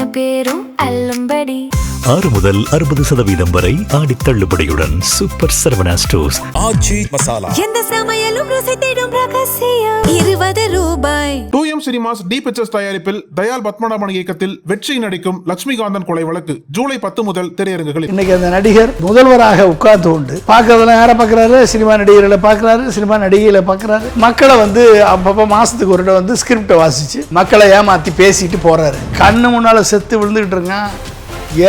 அத்தனை பேரும் அல்லும்படி 6 முதல் 60% வரை ஆடி தள்ளுபடியுடன் சூப்பர் சரவணா ஸ்டோர்ஸ். ஆச்சி மசாலா எந்த சமையலும் ருசி தேடும் ரகசியம் 20 ரூபாய். 2M சினிமாஸ் டி பிக்சர்ஸ் தயாரிப்பில் தயால் பத்மநாபன் இயக்கத்தில் வெற்றி நடிக்கும் லட்சுமிகாந்தன் கொலை வழக்கு ஜூலை 10 முதல் திரையரங்குகளில். இன்னைக்கு அந்த நடிகர் முதல்வராக உட்கார்ந்து கொண்டு பார்க்கறதுல யாரை பார்க்குறாரு? சினிமா நடிகர்களை பார்க்குறாரு, சினிமா நடிகைகளை பார்க்குறாரு. மக்களை அப்பப்போ மாசத்துக்கு ஒரு இடம் ஸ்கிரிப்டை வாசிச்சு மக்களை ஏமாற்றி பேசிட்டு போறாரு. கண்ணு முன்னால செத்து விழுந்துகிட்டு இருக்கான்.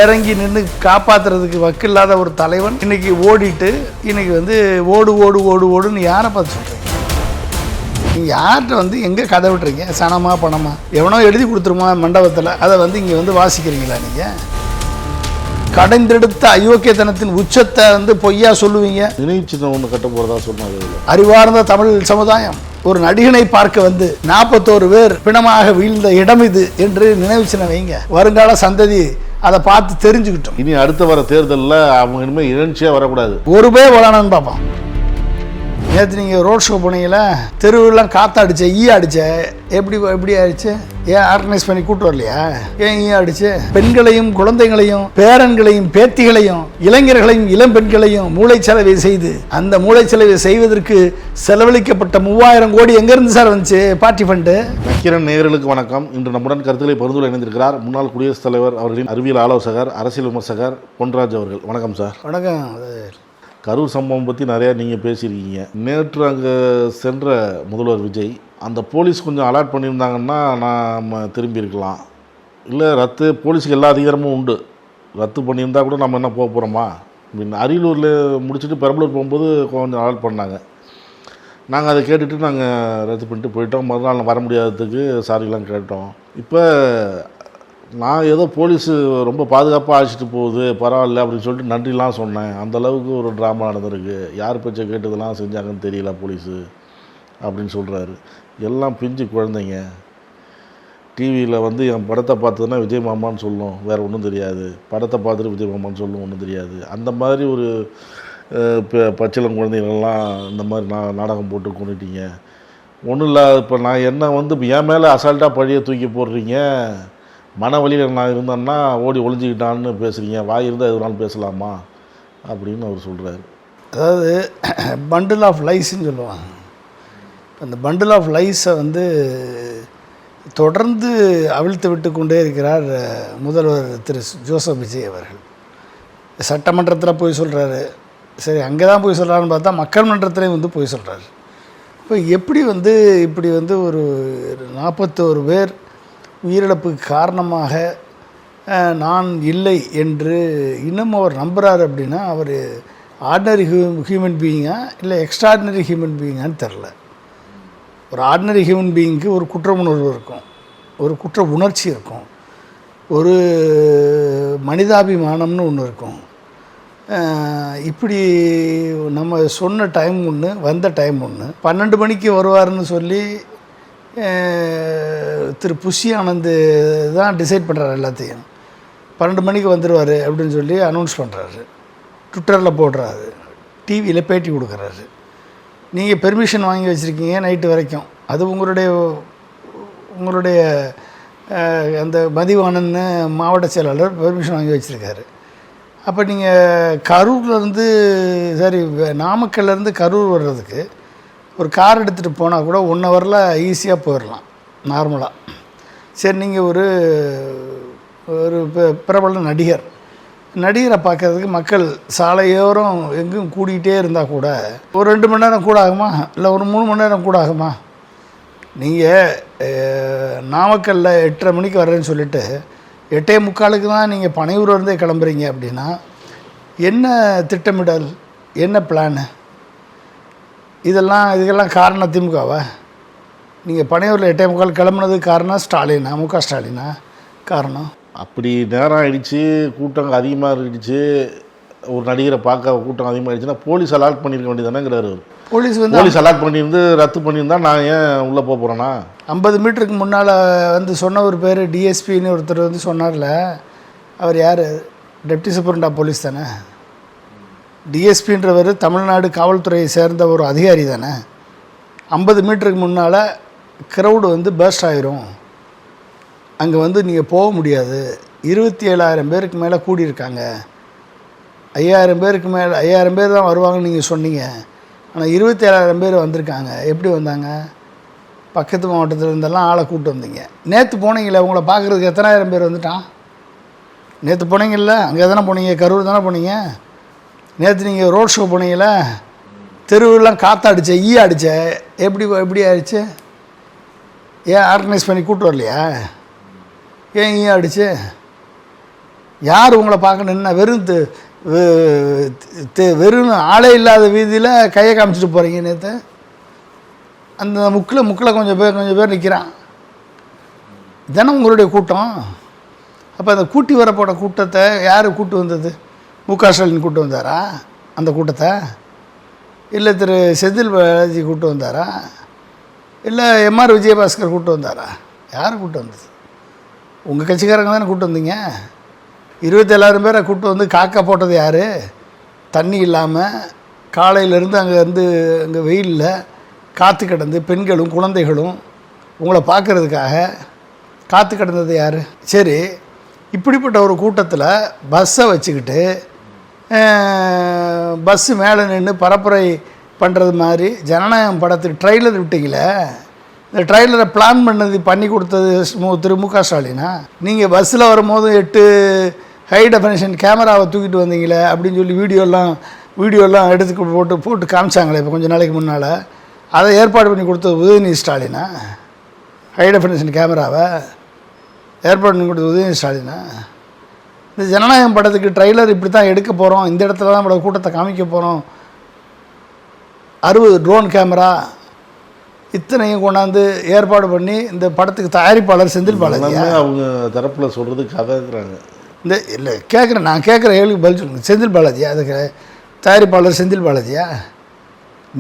இறங்கி நின்று காப்பாற்றுறதுக்கு வக்கில்லாத ஒரு தலைவன் இன்னைக்கு ஓடிட்டு இன்னைக்கு ஓடு ஓடு ஓடு ஓடுன்னு யாரை பார்த்து சொல்கிறீங்க? நீங்கள் யார்கிட்ட எங்கே கதை விட்டுறீங்க? சனமா பணமா எவனோ எழுதி கொடுத்துருமா மண்டபத்தில், அதை இங்கே வாசிக்கிறீங்களா? நீங்கள் கடைந்தெடுத்த அயோக்கியத்தனத்தின் உச்சத்தை பொய்யா சொல்லுவீங்க. நினைவு சின்னம் ஒன்று கட்ட போகிறதா சொன்னாங்க. அறிவார்ந்த தமிழ் சமுதாயம் ஒரு நடிகனை பார்க்க 41 பேர் பிணமாக வீழ்ந்த இடம் இது என்று நினைவு சின்னம் வைங்க. வருங்கால சந்ததி அதை பார்த்து தெரிஞ்சுக்கிட்டோம். இனி அடுத்த வர தேர்தலில் அவங்க இனிமேல் இழர்ச்சியாக வரக்கூடாது. ஒரு பேர் வரானு பார்ப்போம். நேற்று நீங்கள் ரோட் ஷோ போனீங்களா? தெருவெல்லாம் காற்று ஈ அடிச்ச எப்படி ஆயிடுச்சு? ஏன் ஆர்கனைஸ் பண்ணி கூட்டு வரலையா? ஏன் ஈ அடிச்சு? பெண்களையும் குழந்தைகளையும் பேரன்களையும் பேத்திகளையும் இளைஞர்களையும் இளம் பெண்களையும் மூளைச்சலவை செய்து அந்த மூளைச்சலவை செய்வதற்கு செலவழிக்கப்பட்ட 3000 கோடி எங்கேருந்து சார் வந்துச்சு? Party fund. நக்கீரன் நேயர்களுக்கு வணக்கம். இன்று நம்முடன் கருத்துக்களை பகிர்ந்து இணைந்திருக்கிறார் முன்னாள் குடியரசுத் தலைவர் அவர்களின் அறிவியல் ஆலோசகர் அரசியல் விமர்சகர் பொன்ராஜ் அவர்கள். வணக்கம் சார். வணக்கம். கரூர் சம்பவம் பற்றி நிறையா நீங்கள் பேசியிருக்கீங்க. நேற்று அங்கே சென்ற முதல்வர் விஜய் அந்த போலீஸ் கொஞ்சம் அலர்ட் பண்ணியிருந்தாங்கன்னா நாம் திரும்பியிருக்கலாம். இல்லை போலீஸுக்கு எல்லா அதிகாரமும் உண்டு, ரத்து பண்ணியிருந்தால் கூட நம்ம என்ன போக போகிறோமா அப்படின்னு. அரியலூரில் முடிச்சுட்டு பெரம்பலூர் போகும்போது கொஞ்சம் அலர்ட் பண்ணாங்க. நாங்கள் அதை கேட்டுட்டு நாங்கள் ரத்து பண்ணிட்டு போயிட்டோம். மறுநாள் வர முடியாததுக்கு சாரிலாம் கேட்டோம். இப்போ நான் ஏதோ போலீஸு ரொம்ப பாதுகாப்பாக அழைச்சிட்டு போகுது பரவாயில்ல அப்படின்னு சொல்லிட்டு நன்றிலாம் சொன்னேன். அந்தளவுக்கு ஒரு ட்ராமா நடந்திருக்கு. யார் பேச்சை கேட்டதெல்லாம் செஞ்சாங்கன்னு தெரியல போலீஸு அப்படின்னு சொல்கிறாரு. எல்லாம் பிஞ்சு குழந்தைங்க. டிவியில் என் படத்தை பார்த்ததுன்னா விஜய் மாமான்னு சொல்லும், வேறு ஒன்றும் தெரியாது. படத்தை பார்த்துட்டு விஜய் மாமான்னு சொல்லும், ஒன்றும் தெரியாது. அந்த மாதிரி ஒரு பச்சிளம் குழந்தைகளெல்லாம் இந்த மாதிரி நாடகம் போட்டு கொண்டுட்டீங்க. ஒன்றும் இல்லை. இப்போ நான் என்ன என் மேலே அசால்ட்டாக பழியை தூக்கி போடுறீங்க. மன வழியில் நான் இருந்தேன்னா ஓடி ஒளிஞ்சிக்கிட்டான்னு பேசுகிறீங்க. வாய் இருந்தால் எதுனாலும் பேசலாமா அப்படின்னு அவர் சொல்கிறாரு. அதாவது பண்டில் ஆஃப் லைஸ்ன்னு சொல்லுவாங்க. அந்த பண்டில் ஆஃப் லைஸை தொடர்ந்து அவிழ்த்து விட்டு கொண்டே இருக்கிறார் முதல்வர் திரு ஜோசப் விஜய் அவர்கள். சட்டமன்றத்தில் போய் சொல்கிறாரு, சரி அங்கே தான் போய் சொல்கிறாருன்னு பார்த்தா மக்கள் மன்றத்திலையும் போய் சொல்கிறாரு. இப்போ எப்படி இப்படி ஒரு 41 பேர் உயிரிழப்புக்கு காரணமாக நான் இல்லை என்று இன்னும் அவர் நம்புகிறார் அப்படின்னா அவர் ஆர்டினரி ஹியூமன் பீயிங்கா இல்லை எக்ஸ்ட்ராடினரி ஹியூமன் பீயிங்கான்னு தெரில. ஒரு ஆர்டினரி ஹியூமன் பீயிங்க்கு ஒரு குற்ற உணர்வு இருக்கும், ஒரு குற்ற உணர்ச்சி இருக்கும், ஒரு மனிதாபிமானம்னு ஒன்று இருக்கும். இப்படி நம்ம சொன்ன டைம் ஒன்று, வந்த டைம் ஒன்று. 12 மணிக்கு வருவார்னு சொல்லி திரு புஷி ஆனந்த் தான் டிசைட் பண்ணுறாரு எல்லாத்தையும். 12 மணிக்கு வந்துடுவார் அப்படின்னு சொல்லி அனௌன்ஸ் பண்ணுறாரு, ட்விட்டரில் போடுறாரு, டிவியில் பேட்டி கொடுக்குறாரு. நீங்கள் பெர்மிஷன் வாங்கி வச்சுருக்கீங்க நைட்டு வரைக்கும். அது உங்களுடைய அந்த மதிவானன்னு மாவட்ட செயலாளர் பெர்மிஷன் வாங்கி வச்சுருக்காரு. அப்போ நீங்கள் கரூர்லேருந்து நாமக்கல்லேருந்து கரூர் வர்றதுக்கு ஒரு கார் எடுத்துகிட்டு போனால் கூட 1 ஹவரில் ஈஸியாக போயிடலாம் நார்மலாக. சரி, நீங்கள் ஒரு பிரபல நடிகரை பார்க்கறதுக்கு மக்கள் சாலையோரம் எங்கும் கூடிகிட்டே இருந்தால் கூட ஒரு 2 மணி நேரம் கூட ஆகுமா? இல்லை ஒரு 3 மணி நேரம் கூட ஆகுமா? நீங்கள் நாமக்கல்லில் 8:30 மணிக்கு வர்றேன்னு சொல்லிவிட்டு 8:45 தான் நீங்கள் பனையூர்லேருந்தே கிளம்புறீங்க அப்படின்னா என்ன திட்டமிடல், என்ன பிளானு? இதுக்கெல்லாம் காரணம் திமுகவா? நீங்கள் பனையூரில் 8:45 கிளம்புனது காரணம் ஸ்டாலினா, முக ஸ்டாலினா காரணம்? அப்படி நேரம் ஆகிடுச்சு, கூட்டம் அதிகமாக இருந்துச்சு, ஒரு நடிகரை பார்க்க கூட்டம் அதிகமாகிடுச்சுன்னா போலீஸ் அலாட் பண்ணியிருக்க வேண்டியதானேங்கிறாரு. போலீஸ் அலாட் பண்ணியிருந்து ரத்து பண்ணியிருந்தா நான் ஏன் உள்ளே போக போகிறேன்னா? 50 மீட்டருக்கு முன்னால் சொன்ன ஒரு பேர் டிஎஸ்பின்னு ஒருத்தர் சொன்னார்ல, அவர் யார்? டெப்டி சூப்பரண்ட் ஆஃப் போலீஸ் தானே. டிஎஸ்பின்றவர் தமிழ்நாடு காவல்துறையை சேர்ந்த ஒரு அதிகாரி தானே. 50 மீட்டருக்கு முன்னால் க்ரௌடு பர்ஸ்ட் ஆயிரும், அங்கே வந்து நீங்கள் போக முடியாது. 27,000 பேருக்கு மேலே கூடியிருக்காங்க. 5,000 பேருக்கு மேலே 5,000 பேர் தான் வருவாங்கன்னு நீங்கள் சொன்னீங்க. ஆனால் 27,000 பேர் வந்திருக்காங்க. எப்படி வந்தாங்க? பக்கத்து மாவட்டத்தில் இருந்தெல்லாம் ஆளை கூப்பிட்டு வந்தீங்க. நேற்று போனீங்களே, உங்களை பார்க்குறதுக்கு எத்தனாயிரம் பேர் வந்துட்டான்? நேற்று போனீங்கல்ல, அங்கே தானே போனீங்க, கரூர் தானே போனீங்க. நேற்று நீங்கள் ரோட் ஷோ போனீங்கள, தெருவெல்லாம் காற்றாடிச்ச, அடித்த, எப்படி ஆயிடுச்சு? ஏன் ஆர்கனைஸ் பண்ணி கூப்பிட்டு வரலையா? ஏன் அடிச்சு? யார் உங்களை பார்க்க நின்னா? வெறும் ஆளே இல்லாத வீதியில் கையை காமிச்சிட்டு போகிறீங்க. நேற்று அந்த முக்கில் கொஞ்சம் பேர் நிற்கிறான். தினம் உங்களுடைய கூட்டம். அப்போ அந்த கூட்டி வரப்போட கூட்டத்தை யார் கூட்டு வந்தது? மு.க. ஸ்டாலின் கூட்டு வந்தாரா அந்த கூட்டத்தை? இல்லை திரு செந்தில் பாலாஜி கூட்டு வந்தாரா? இல்லை எம்ஆர் விஜயபாஸ்கர் கூட்டு வந்தாரா? யார் கூட்டு வந்தது? உங்கள் கட்சிக்காரங்க தானே கூட்டு வந்தீங்க. 27,000 பேரை கூட்டு வந்து காக்கா போட்டது யார்? தண்ணி இல்லாமல் காலையிலேருந்து அங்கே வெயிலில் காற்று கிடந்து பெண்களும் குழந்தைகளும் உங்களை பார்க்குறதுக்காக காற்று கிடந்தது யார்? சரி, இப்படிப்பட்ட ஒரு கூட்டத்தில் பஸ்ஸை வச்சுக்கிட்டு பஸ்ஸு மேலே நின்று பரப்புரை பண்ணுறது மாதிரி ஜனநாயகம் படத்துக்கு ட்ரெய்லர் விட்டீங்களே, இந்த ட்ரெய்லரை பண்ணி கொடுத்தது திரு மு.க. ஸ்டாலினா? நீங்கள் பஸ்ஸில் வரும்போது 8 ஹை டெஃபினேஷன் கேமராவை தூக்கிட்டு வந்தீங்களே அப்படின்னு சொல்லி வீடியோலாம் எடுத்து போட்டு காமிச்சாங்களே இப்போ கொஞ்சம் நாளைக்கு முன்னால். அதை ஏற்பாடு பண்ணி கொடுத்தது உதயநிதி ஸ்டாலினா? ஹை டெஃபினேஷன் கேமராவை ஏற்பாடு பண்ணி கொடுத்தது உதயநிதி ஸ்டாலினா? இந்த ஜனநாயகம் படத்துக்கு ட்ரெய்லர் இப்படி தான் எடுக்க போகிறோம், இந்த இடத்துல தான் நம்மளோட கூட்டத்தை காமிக்க போகிறோம், 60 ட்ரோன் கேமரா இத்தனையும் கொண்டாந்து ஏற்பாடு பண்ணி இந்த படத்துக்கு தயாரிப்பாளர் செந்தில் பாலாஜி அவங்க தரப்பில் சொல்கிறது கதைக்கிறாங்க. இந்த இல்லை கேட்குறேன், நான் கேட்குற கேள்விக்கு பதில் சொல்லுங்கள். செந்தில் பாலாஜியா அதுக்கு தயாரிப்பாளர்? செந்தில் பாலாஜியா?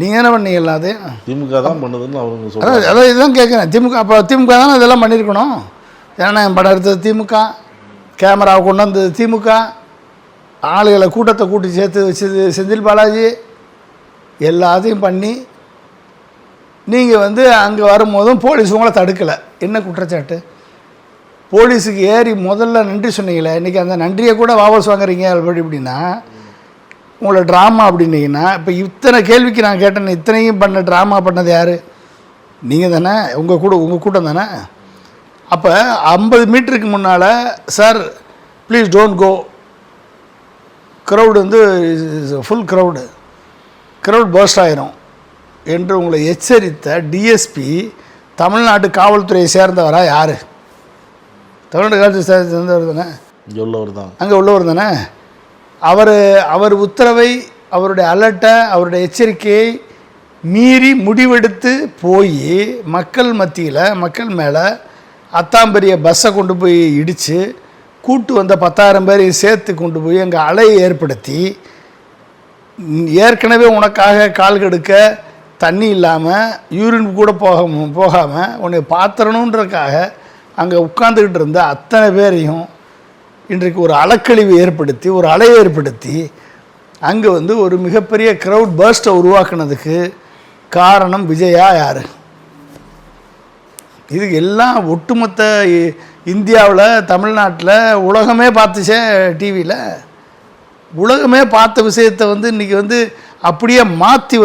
நீங்கள் என்ன பண்ணீங்களா? அது திமுக தான் பண்ணுதுன்னு அவங்க சொல்கிறாங்க. அதான் இதுதான் கேட்குறேன். அப்போ திமுக தானே இதெல்லாம் பண்ணியிருக்கணும். ஜனநாயகம் படம் எடுத்தது திமுக, கேமராவை கொண்டு வந்தது திமுக, ஆளுகளை கூட்டத்தை கூட்டி சேர்த்து வச்சது செந்தில் பாலாஜி. எல்லாத்தையும் பண்ணி நீங்கள் அங்கே வரும்போதும் போலீஸ் உங்களை தடுக்கலை. என்ன குற்றச்சாட்டு? போலீஸுக்கு ஏறி முதல்ல நன்றி சொன்னீங்களே, இன்றைக்கி அந்த நன்றியை கூட வாபஸ் வாங்குறீங்க அப்படின்னா உங்களை ட்ராமா அப்படின்னீங்கன்னா, இப்போ இத்தனை கேள்விக்கு நான் கேட்டேன், இத்தனையும் ட்ராமா பண்ணது யார்? நீங்கள் தானே, உங்கள் கூட்டம் தானே. அப்போ 50 மீட்டருக்கு முன்னால் sir please don't go, crowd full crowd burst ஆயிரும் என்று உங்களை எச்சரித்த டிஎஸ்பி தமிழ்நாட்டு காவல்துறையை சேர்ந்தவரா? யார்? தமிழ்நாடு காவல்துறை சேர்ந்தவர் தானே, அங்கே உள்ளவர் தானே. அவர் உத்தரவை, அவருடைய அலர்ட்டை, அவருடைய எச்சரிக்கையை மீறி முடிவெடுத்து போய் மக்கள் மத்தியில், மக்கள் மேலே அத்தாம்பெரிய பஸ்ஸை கொண்டு போய் இடித்து கூட்டு வந்த 10,000 பேரையும் சேர்த்து கொண்டு போய் அங்கே அலையை ஏற்படுத்தி, ஏற்கனவே உனக்காக கால் கெடுக்க தண்ணி இல்லாமல் யூரின் கூட போகாமல் உன்னை பாத்திரணுன்றதுக்காக அங்கே உட்காந்துக்கிட்டு இருந்த அத்தனை பேரையும் இன்றைக்கு ஒரு அலக்கழிவு ஏற்படுத்தி, ஒரு அலையை ஏற்படுத்தி அங்கே ஒரு மிகப்பெரிய க்ரௌட் பர்ஸ்ட்டை உருவாக்குனதுக்கு காரணம் விஜயா யார்? இது எல்லாம் ஒட்டுமொத்த இந்தியாவில், தமிழ்நாட்டில் உலகமே பார்த்துச்சே. டிவியில் உலகமே பார்த்த விஷயத்தை இன்றைக்கி அப்படியே மாற்றி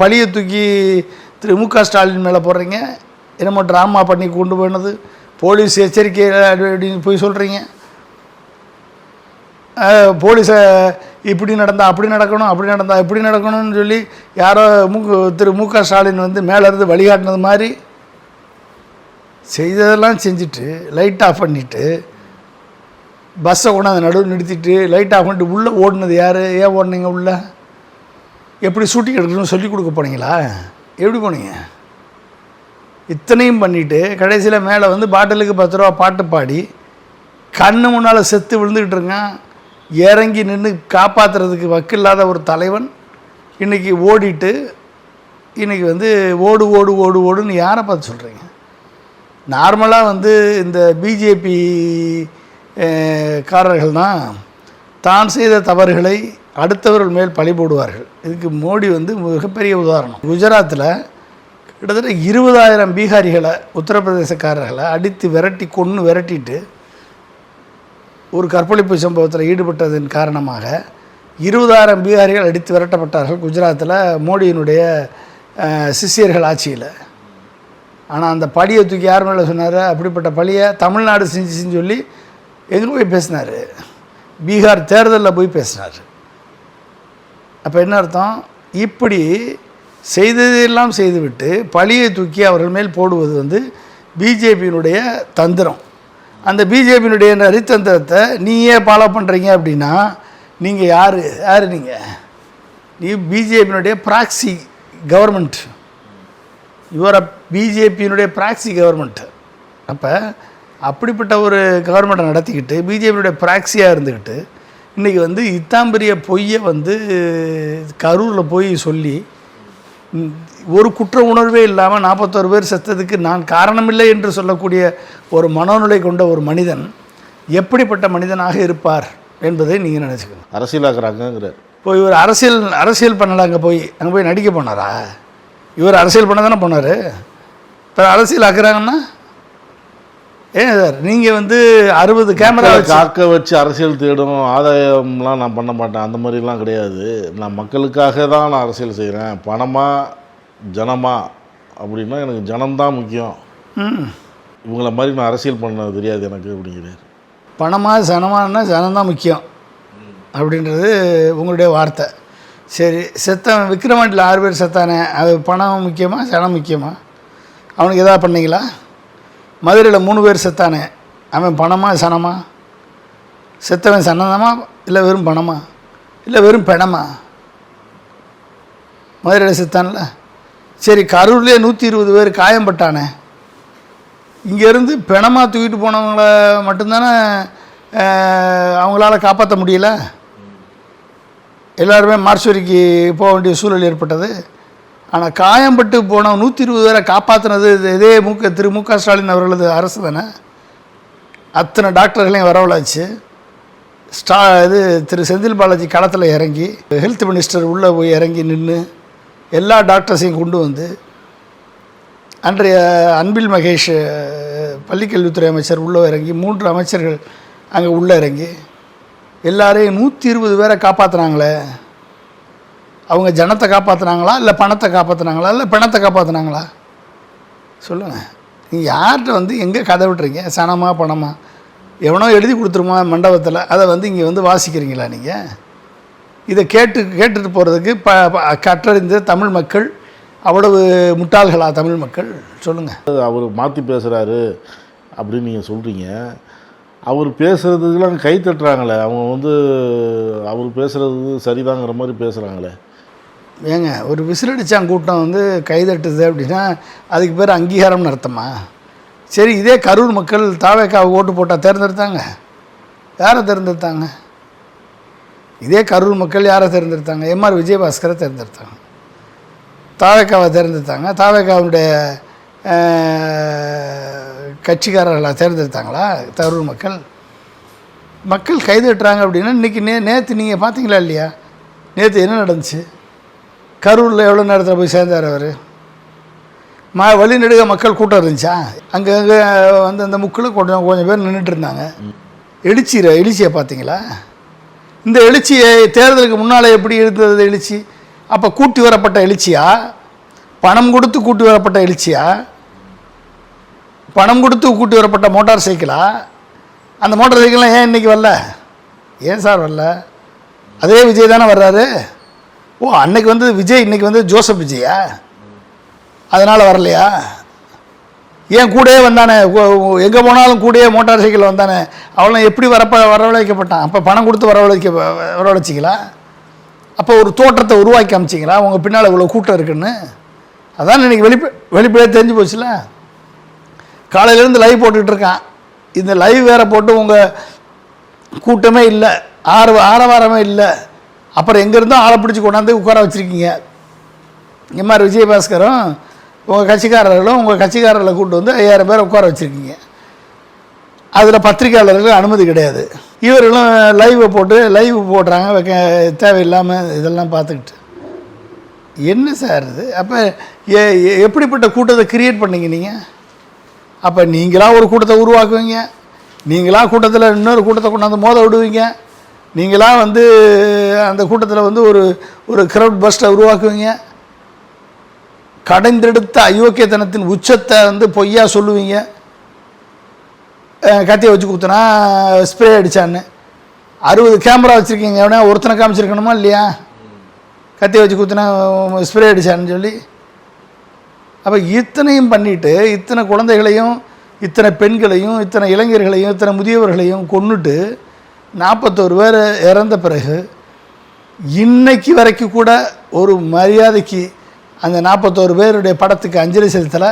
பழியை தூக்கி திரு மு.க. ஸ்டாலின் மேலே போடுறீங்க. என்னமோ ட்ராமா பண்ணி கொண்டு போனது, போலீஸ் எச்சரிக்கை அப்படின்னு போய் சொல்கிறீங்க. போலீஸை இப்படி நடந்தால் அப்படி நடக்கணும், அப்படி நடந்தால் இப்படி நடக்கணும்னு சொல்லி யாரோ திரு மு.க. ஸ்டாலின் மேலேருந்து வழிகாட்டினது மாதிரி செய்ததெல்லாம் செஞ்சுட்டு லைட் ஆஃப் பண்ணிவிட்டு பஸ்ஸை கொண்டாந்து நடுவில் நிறுத்திட்டு லைட் ஆஃப் பண்ணிட்டு உள்ளே ஓடினது யார்? ஏன் ஓடினீங்க? உள்ளே எப்படி ஷூட்டிங் எடுக்கணும்னு சொல்லி கொடுக்க போனீங்களா? எப்படி போனீங்க? இத்தனையும் பண்ணிவிட்டு கடைசியில் மேலே பாட்டிலுக்கு 10 ரூபா பாட்டு பாடி கண்ணு முன்னால் செத்து விழுந்துக்கிட்டு இருக்கான். இறங்கி நின்று காப்பாற்றுறதுக்கு வக்கில்லாத ஒரு தலைவன் இன்றைக்கி ஓடிட்டு, இன்றைக்கி ஓடு ஓடு ஓடு ஓடுன்னு யாரை பார்த்து சொல்கிறீங்க? நார்மலாக இந்த பிஜேபி காரர்கள் தான் செய்த தவறுகளை அடுத்தவர்கள் மேல் பழி போடுவார்கள். இதுக்கு மோடி மிகப்பெரிய உதாரணம். குஜராத்தில் கிட்டத்தட்ட 20,000 பீகாரிகளை உத்தரப்பிரதேசக்காரர்களை அடித்து விரட்டிட்டு ஒரு கற்பழிப்பு சம்பவத்தில் ஈடுபட்டதன் காரணமாக 20,000 பீகாரிகள் அடித்து விரட்டப்பட்டார்கள் குஜராத்தில் மோடியினுடைய சிஷியர்கள் ஆட்சியில். ஆனால் அந்த பழியை தூக்கி யார் மேலே சொன்னார்? அப்படிப்பட்ட பழியை தமிழ்நாடு செஞ்சுன்னு சொல்லி எங்கே போய் பேசினார்? பீகார் தேர்தலில் போய் பேசினார். அப்போ என்ன அர்த்தம்? இப்படி செய்ததெல்லாம் செய்துவிட்டு பழியை தூக்கி அவர்கள் மேல் போடுவது பிஜேபியினுடைய தந்திரம். அந்த பிஜேபியினுடைய நரித்தந்திரத்தை நீயே ஃபாலோ பண்ணுறீங்க அப்படின்னா நீங்கள் யார் நீ பிஜேபியினுடைய ப்ராக்சி கவர்மெண்ட். யுவர் பிஜேபியினுடைய ப்ராக்சி கவர்மெண்ட். அப்போ அப்படிப்பட்ட ஒரு கவர்மெண்ட்டை நடத்திக்கிட்டு பிஜேபியினுடைய ப்ராக்சியாக இருந்துக்கிட்டு இன்றைக்கி இத்தாம்பரிய பொய்யை கரூரில் போய் சொல்லி ஒரு குற்ற உணர்வே இல்லாமல் 41 பேர் செத்ததுக்கு நான் காரணமில்லை என்று சொல்லக்கூடிய ஒரு மனோநிலை கொண்ட ஒரு மனிதன் எப்படிப்பட்ட மனிதனாக இருப்பார் என்பதை நீங்கள் நினச்சிக்கணும். அரசியலாக்குறாங்கிற போய் இவர் அரசியல் பண்ணலை. அங்கே போய் நடிக்க போனாரா? இவர் அரசியல் பண்ண தானே போனார். இப்போ அரசியல் ஆக்குறாங்கன்னா ஏன் சார் நீங்கள் 60 கேமரா காக்க வச்சு அரசியல் தேடும் ஆதாயம்லாம் நான் பண்ண மாட்டேன். அந்த மாதிரிலாம் கிடையாது. நான் மக்களுக்காக தான் நான் அரசியல் செய்கிறேன். பணமா ஜனமா அப்படின்னா எனக்கு ஜனம்தான் முக்கியம். இவங்கள மாதிரி நான் அரசியல் பண்ண தெரியாது எனக்கு அப்படிங்கிறார். பணமா ஜனமானா ஜனம்தான் முக்கியம் அப்படின்றது உங்களுடைய வார்த்தை. சரி, செத்தவன் விக்ரவாண்டியில் 6 பேர் செத்தானே, அது பணம் முக்கியமா ஜனம் முக்கியமா? அவனுக்கு எதாவது பண்ணீங்களா? மதுரையில் 3 பேர் செத்தானே, அவன் பணமா சனமா? செத்தவன் சனதமா இல்லை வெறும் பணமா இல்லை வெறும் பிணமா? மதுரையில் செத்தான்ல. சரி, கரூர்லேயே 120 பேர் காயம்பட்டானே, இங்கேருந்து பிணமாக தூக்கிட்டு போனவங்கள மட்டும்தானே அவங்களால காப்பாற்ற முடியல. எல்லாருமே மார்ச்சுவரிக்கு போக வேண்டிய சூழல் ஏற்பட்டது. ஆனால் காயம்பட்டு போன 120 பேரை காப்பாற்றினது இதே திரு மு க ஸ்டாலின் அவர்களது அரசு தானே. அத்தனை டாக்டர்களையும் வரவழைச்சு திரு செந்தில் பாலாஜி களத்தில் இறங்கி ஹெல்த் மினிஸ்டர் உள்ளே போய் இறங்கி நின்று எல்லா டாக்டர்ஸையும் கொண்டு வந்து அன்றைய அன்பில் மகேஷ் பள்ளிக்கல்வித்துறை அமைச்சர் உள்ளே இறங்கி 3 அமைச்சர்கள் அங்கே உள்ளே இறங்கி எல்லாரையும் 120 பேரை காப்பாற்றினாங்களே. அவங்க ஜனத்தை காப்பாற்றினாங்களா இல்லை பணத்தை காப்பாற்றினாங்களா இல்லை பிணத்தை காப்பாற்றினாங்களா? சொல்லுங்கள். நீங்கள் யார்கிட்ட எங்கே கதை விட்டுறீங்க? சனமா பணமா? எவனோ எழுதி கொடுத்துருமா மண்டபத்தில், அதை இங்கே வாசிக்கிறீங்களா நீங்கள்? இதை கேட்டுட்டு போகிறதுக்கு கற்றறிந்த தமிழ் மக்கள் அவ்வளவு முட்டாள்களா தமிழ் மக்கள்? சொல்லுங்கள். அவர் மாற்றி பேசுகிறாரு அப்படின்னு நீங்கள் சொல்கிறீங்க. அவர் பேசுகிறதுக்கெல்லாம் கை தட்டுறாங்களே. அவங்க அவர் பேசுகிறது சரிதாங்கிற மாதிரி பேசுகிறாங்களே. ஏங்க, ஒரு விசிலடிச்சான் கூட்டம் கைதட்டுது அப்படின்னா அதுக்கு பேர் அங்கீகாரம்னு அர்த்தமா? சரி, இதே கரூர் மக்கள் தாவேக்காவை ஓட்டு போட்டால் தேர்ந்தெடுத்தாங்க. யாரை தேர்ந்தெடுத்தாங்க? இதே கரூர் மக்கள் யாரை தேர்ந்தெடுத்தாங்க? எம்ஆர் விஜயபாஸ்கரை தேர்ந்தெடுத்தாங்க. தாவேக்காவை தேர்ந்தெடுத்தாங்க. தாவேக்காவுடைய கட்சிக்காரர்களை தேர்ந்தெடுத்தாங்களா கரூர் மக்கள்? மக்கள் கைதட்டுறாங்க அப்படின்னா இன்றைக்கி நேற்று நீங்கள் பார்த்தீங்களா இல்லையா? நேற்று என்ன நடந்துச்சு? கரூரில் எவ்வளோ நேரத்தில் போய் சேர்ந்தார் அவர்? வழிநெடுக மக்கள் கூட்டம் இருந்துச்சா? அங்கே அந்த முக்கில் கொஞ்சம் பேர் நின்றுட்டு இருந்தாங்க. எழுச்சியை பார்த்தீங்களா? இந்த எழுச்சியை தேர்தலுக்கு முன்னால் எப்படி இருந்தது எழுச்சி? அப்போ கூட்டி வரப்பட்ட எழுச்சியா? பணம் கொடுத்து கூட்டி வரப்பட்ட எழுச்சியா? பணம் கொடுத்து கூட்டி வரப்பட்ட மோட்டார் சைக்கிளா? அந்த மோட்டார் சைக்கிள்லாம் ஏன் இன்றைக்கி வரல? ஏன் சார் வரல? அதே விஜய் தானே வர்றாரு. ஓ, அன்னைக்கு விஜய், இன்றைக்கி ஜோசப் விஜயா? அதனால் வரலையா? ஏன் கூடயே வந்தானே, எங்கே போனாலும் கூடயே மோட்டார் சைக்கிள் வந்தானே, அவளும் எப்படி வரவழைக்கப்பட்டான்? அப்போ பணம் கொடுத்து வரவழைச்சிங்களா? அப்போ ஒரு தோற்றத்தை உருவாக்கி அமைச்சிங்களா உங்கள் பின்னால் இவ்வளோ கூட்டம் இருக்குன்னு? அதான் இன்றைக்கி வெளிப்படையாக தெரிஞ்சு போச்சுல. காலையிலேருந்து லைவ் போட்டுக்கிட்டு இருக்கான். இந்த லைவ் வேறு போட்டு உங்கள் கூட்டமே இல்லை, ஆரவாரமே இல்லை. அப்புறம் எங்கேருந்தோ ஆளை பிடிச்சி கொண்டாந்து உட்கார வச்சுருக்கீங்க. எம்ஆர் விஜயபாஸ்கரும் உங்கள் கட்சிக்காரர்களை கூப்பிட்டு 5000 பேரை உட்கார வச்சுருக்கீங்க. அதில் பத்திரிகையாளர்களுக்கு அனுமதி கிடையாது. இவர்களும் லைவ் போடுறாங்க தேவையில்லாமல் இதெல்லாம் பார்த்துக்கிட்டு. என்ன சார் இது? அப்போ எப்படிப்பட்ட கூட்டத்தை கிரியேட் பண்ணீங்க நீங்கள்? அப்போ நீங்களாக ஒரு கூட்டத்தை உருவாக்குவீங்க, நீங்களாக கூட்டத்தில் இன்னொரு கூட்டத்தை கொண்டாந்து மோத விடுவீங்க, நீங்களாக வந்து அந்த கூட்டத்தில் வந்து ஒரு க்ரௌட் பஸ்ட்டை உருவாக்குவீங்க, கடைந்தெடுத்த அயோக்கியத்தனத்தின் உச்சத்தை வந்து பொய்யா சொல்லுவீங்க. கத்தியை வச்சு குத்துனா ஸ்ப்ரே அடித்தான்னு 60 கேமரா வச்சுருக்கீங்க, எவனா ஒருத்தனை காமிச்சிருக்கணுமா இல்லையா? கத்தியை வச்சு குத்துனா ஸ்ப்ரே அடித்தான்னு சொல்லி. அப்போ இத்தனையும் பண்ணிவிட்டு இத்தனை குழந்தைகளையும் இத்தனை பெண்களையும் இத்தனை இளைஞர்களையும் இத்தனை முதியவர்களையும் கொன்னுட்டு 41 பேர் இறந்த பிறகு இன்னைக்கு வரைக்கும் கூட ஒரு மரியாதைக்கு அந்த 41 பேருடைய படத்துக்கு அஞ்சலி செலுத்தலை,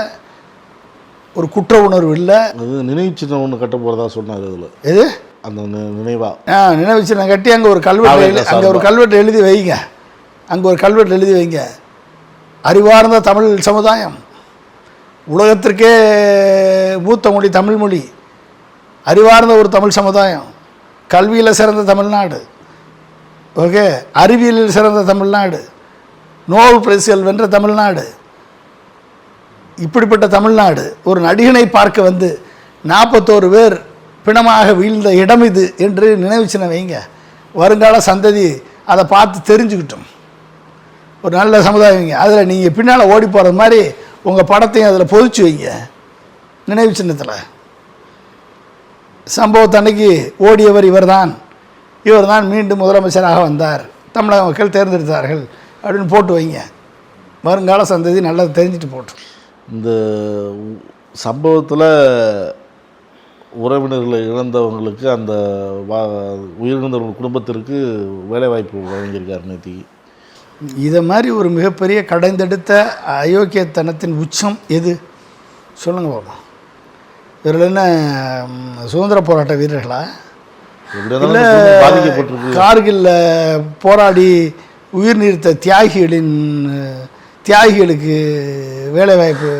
ஒரு குற்ற உணர்வு இல்லை. அது நினைவு சின்னம் ஒன்று கட்ட போகிறதா சொன்னார். இதில் எது அந்த நினைவா நினைவு சின்னம் கட்டி அங்கே ஒரு கல்வெட்டு எழுதி வைங்க, அங்கே ஒரு கல்வெட்டு எழுதி வைங்க. அறிவார்ந்த தமிழ் சமுதாயம், உலகத்திற்கே மூத்த மொழி தமிழ் மொழி, அறிவார்ந்த ஒரு தமிழ் சமுதாயம், கல்வியில் சிறந்த தமிழ்நாடு, ஓகே, அறிவியலில் சிறந்த தமிழ்நாடு, நோபல் பிரைஸ்கள் வென்ற தமிழ்நாடு, இப்படிப்பட்ட தமிழ்நாடு. ஒரு நடிகனை பார்க்க வந்து 41 பேர் பிணமாக வீழ்ந்த இடம் இது என்று நினைவு சின்னம் வைங்க. வருங்கால சந்ததி அதை பார்த்து தெரிஞ்சுக்கிட்டோம். ஒரு நல்ல சமுதாயம் வைங்க. அதில் நீங்கள் பின்னால் ஓடி போகிறது மாதிரி உங்கள் படத்தையும் அதில் பொதிச்சு வைங்க நினைவு சின்னத்தில். சம்பவத்தன்னைக்கு ஓடியவர் இவர் தான் மீண்டும் முதலமைச்சராக வந்தார், தமிழக மக்கள் தேர்ந்தெடுத்தார்கள் அப்படின்னு போட்டு வைங்க. வருங்கால சந்ததி நல்லது தெரிஞ்சுட்டு போட்டோம். இந்த சம்பவத்தில் உறவினர்களை இழந்தவங்களுக்கு அந்த உயிரிழந்தவர்கள் குடும்பத்திற்கு வேலைவாய்ப்பு வழங்கியிருக்கார் நேத்திக்கு. இதை மாதிரி ஒரு மிகப்பெரிய கடைந்தெடுத்த அயோக்கியத்தனத்தின் உச்சம் எது சொல்லுங்க பாப்போம். இவர்கள் என்ன சுதந்திர போராட்ட வீரர்களா? இல்லை கார்கில்ல போராடி உயிர் நீர்த்த தியாகிகளுக்கு வேலைவாய்ப்பு,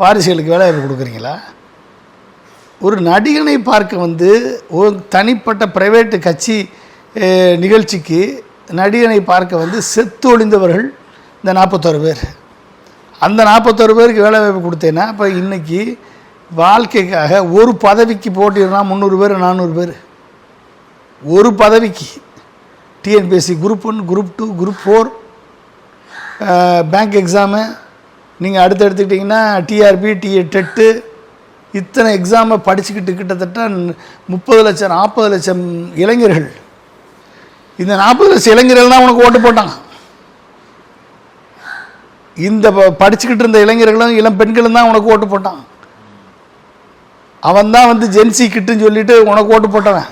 வாரிசுகளுக்கு வேலைவாய்ப்பு கொடுக்குறீங்களா? ஒரு நடிகனை பார்க்க வந்து ஒரு தனிப்பட்ட ப்ரைவேட்டு கட்சி நிகழ்ச்சிக்கு நடிகனை பார்க்க வந்து செத்து ஒழிந்தவர்கள் இந்த 41 பேர். அந்த 41 பேருக்கு வேலைவாய்ப்பு கொடுத்தேன்னா அப்போ இன்றைக்கி வாழ்க்கைக்காக ஒரு பதவிக்கு போட்டினா 300 பேர் 400 பேர் ஒரு பதவிக்கு. TNPSC group 1, group 2, group 4, bank exam, நீங்கள் அடுத்து எடுத்துக்கிட்டிங்கன்னா டிஆர்பி, டெட்டு, இத்தனை எக்ஸாமை படிச்சுக்கிட்டு கிட்டத்தட்ட 30 லட்சம் 40 லட்சம் இளைஞர்கள். இந்த 40 லட்சம் இளைஞர்கள் தான் உனக்கு ஓட்டு போட்டாங்க. இந்த படிச்சுக்கிட்டு இருந்த இளைஞர்களும் இளம் பெண்களும் தான் உனக்கு ஓட்டு போட்டான். அவன் தான் வந்து ஜென்சி கிட்டுன்னு சொல்லிட்டு உனக்கு ஓட்டு போட்டவன்.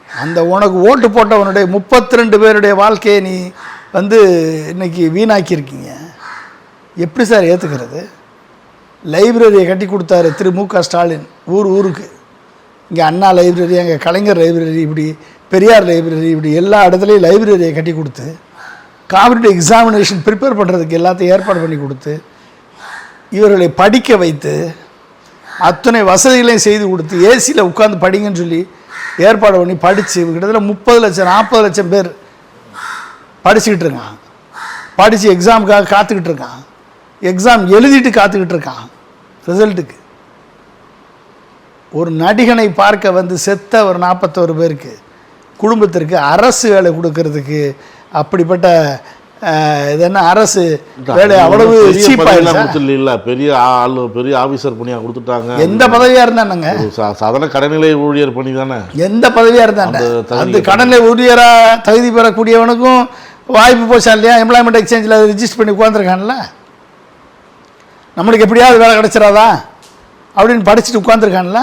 அந்த உனக்கு ஓட்டு போட்டவனுடைய 32 பேருடைய வாழ்க்கையை நீ வந்து இன்னைக்கு வீணாக்கியிருக்கீங்க. எப்படி சார் ஏற்றுக்கிறது? லைப்ரரியை கட்டி கொடுத்தாரு திரு மு.க. ஸ்டாலின் ஊருக்கு. இங்கே அண்ணா லைப்ரரி, அங்கே கலைஞர் லைப்ரரி, இப்படி பெரியார் லைப்ரரி, இப்படி எல்லா இடத்துலையும் லைப்ரரியை கட்டி கொடுத்து காம்படிட்டிவ் எக்ஸாமினேஷன் ப்ரிப்பேர் பண்ணுறதுக்கு எல்லாத்தையும் ஏற்பாடு பண்ணி கொடுத்து இவர்களை படிக்க வைத்து அத்தனை வசதிகளையும் செய்து கொடுத்து ஏசியில் உட்காந்து படிங்கன்னு சொல்லி ஏற்பாடு பண்ணி படித்து கிட்டத்தட்ட 30 லட்சம் 40 லட்சம் பேர் படிச்சுக்கிட்டு இருக்கான். படித்து எக்ஸாமுக்காக காத்துக்கிட்டு இருக்கான். எக்ஸாம் எழுதிட்டு காத்துக்கிட்டு இருக்கான் ரிசல்ட்டுக்கு. ஒரு நடிகனை பார்க்க வந்து செத்த ஒரு 41 பேருக்கு குடும்பத்திற்கு அரசு வேலை கொடுக்கறதுக்கு அப்படிப்பட்ட இது என்ன அரசு வேலை அவ்வளவு இல்லை, பெரிய ஆள் பெரிய ஆஃபீஸர் பணியாக கொடுத்துட்டாங்க. எந்த பதவியாக இருந்தாங்க? சாதாரண கடைநிலை ஊழியர் பணி தானே. எந்த பதவியாக இருந்தாங்க? அந்த கடைநிலை ஊழியராக தகுதி பெறக்கூடியவனுக்கும் வாய்ப்பு போச்சா இல்லையா? எம்ப்ளாய்மெண்ட் எக்ஸ்சேஞ்சில் ரிஜிஸ்டர் பண்ணி உட்காந்துருக்கான்ல. நம்மளுக்கு எப்படியாவது வேலை கிடச்சிடாதா அப்படின்னு படிச்சுட்டு உட்காந்துருக்கான்ல.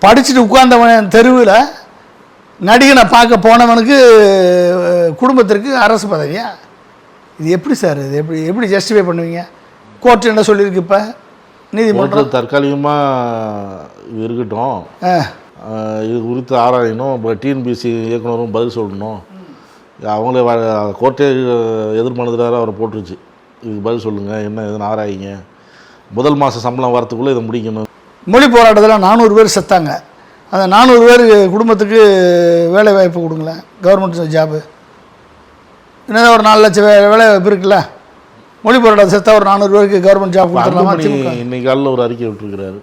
படிச்சுட்டு உட்கார்ந்தவன் தெருவில் நடிகனை பார்க்க போனவனுக்கு குடும்பத்திற்கு அரசு பதவியா? இது எப்படி சார்? இது எப்படி ஜஸ்டிஃபை பண்ணுவீங்க? கோர்ட் என்ன சொல்லியிருக்கு? இப்போ நீதிமன்றம் தற்காலிகமாக இருக்கட்டும், இது குறித்து ஆராயணும். இப்போ டிஎன்பிஎஸ்சி இயக்குனரும் பதில் சொல்லணும். அவங்களே கோர்ட்டே எதிர்மனதாக அவரை போட்டுருச்சு. இதுக்கு பதில் சொல்லுங்கள், என்ன எதுன்னு ஆராயிங்க, முதல் மாத சம்பளம் வரத்துக்குள்ளே இதை முடிக்கணும். மொழி போராட்டத்தில் 400 பேர் செத்தாங்க. அந்த 400 பேர் குடும்பத்துக்கு வேலை வாய்ப்பு கொடுங்களேன், கவர்மெண்ட் ஜாபு. என்ன ஒரு 4 லட்சம் வேலை வாய்ப்பு இருக்குல்ல, மொழி போராட்டம் செத்தா ஒரு 400 பேருக்கு கவர்மெண்ட் ஜாப் கொடுத்துடலாமா? இன்னைக்கு காலையில் ஒரு அறிக்கை விட்டுருக்கிறாரு.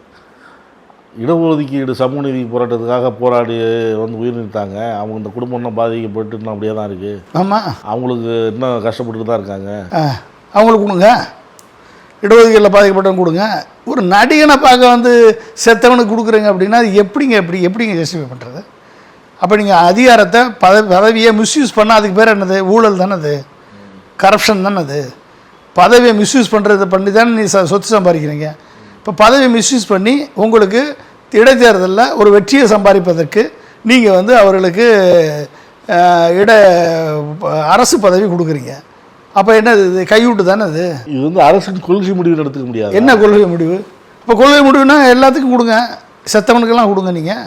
இடஒதுக்கீடு சமூக நீதி போராட்டத்துக்காக போராடி வந்து உயிர் நீத்தாங்க. அவங்க இந்த குடும்பம் இன்னும் பாதிக்கப்பட்டு இன்னும் அப்படியே தான் இருக்குது. ஆமாம், அவங்களுக்கு இன்னும் கஷ்டப்பட்டு தான் இருக்காங்க. அவங்களுக்கு கொடுங்க, இடஒதுக்கீட்டில் பாதிக்கப்பட்டவங்க கொடுங்க. ஒரு நடிகனை பார்க்க வந்து செத்தவனுக்கு கொடுக்குறீங்க அப்படின்னா அது எப்படிங்க ஜஸ்டிஃபை பண்ணுறது? அப்போ நீங்கள் அதிகாரத்தை பதவியை மிஸ்யூஸ் பண்ணால் அதுக்கு பேர் என்னது? ஊழல் தானே, அது கரப்ஷன் தானே. அது பதவியை மிஸ்யூஸ் பண்ணி தானே நீ சொத்து சம்பாதிக்கிறீங்க. இப்போ பதவியை மிஸ்யூஸ் பண்ணி உங்களுக்கு இடைத்தேர்தலில் ஒரு வெற்றியை சம்பாதிப்பதற்கு நீங்கள் வந்து அவர்களுக்கு அரசு பதவி கொடுக்குறீங்க. அப்போ என்ன இது? கையூட்டு தானே அது. இது வந்து அரசின் கொள்கை முடிவு எடுத்துக்க முடியாது. என்ன கொள்கை முடிவு? இப்போ கொள்கை முடிவுனா எல்லாத்துக்கும் கொடுங்க, செத்தவனுக்கெல்லாம் கொடுங்க. நீங்கள்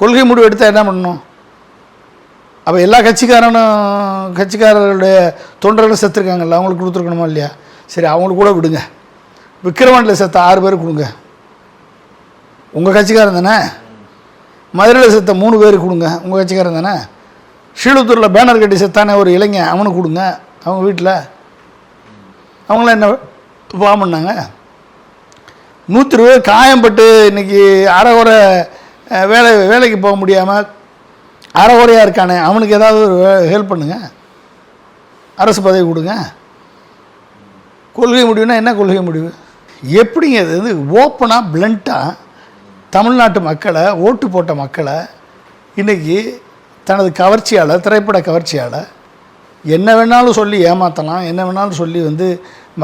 கொள்கை முடிவு எடுத்தால் என்ன பண்ணணும்? அப்போ எல்லா கட்சிக்காரர்களுடைய தொண்டர்களும் செத்துருக்காங்கல்ல, அவங்களுக்கு கொடுத்துருக்கணுமா இல்லையா? சரி, அவங்களுக்கு கூட விடுங்க. விக்கிரவாண்டில் செத்த 6 பேர் கொடுங்க, உங்கள் கட்சிக்காரன் தானே. மதுரையில் செத்த 3 பேர் கொடுங்க, உங்கள் கட்சிக்காரன் தானே. ஸ்ரீலுத்தூரில் பேனர் கட்டி செத்தானே ஒரு இளைஞன், அவனுக்கு கொடுங்க. அவங்க வீட்டில் அவங்களாம் என்ன பாவம் பண்ணாங்க? 120 பேர் காயம்பட்டு இன்றைக்கி அரைகுறை வேலைக்கு போக முடியாமல் அரைகுறையாக இருக்கானே, அவனுக்கு ஏதாவது ஒரு ஹெல்ப் பண்ணுங்க, அரசு பதவி கொடுங்க. கொள்கை முடிவுனா என்ன கொள்கை முடிவு? எப்படிங்க அது வந்து ஓப்பனாக பிளண்ட்டாக தமிழ்நாட்டு மக்களை, ஓட்டு போட்ட மக்களை இன்றைக்கி தனது கவர்ச்சியால், திரைப்பட கவர்ச்சியால் என்ன வேணாலும் சொல்லி ஏமாற்றலாம், என்ன வேணாலும் சொல்லி வந்து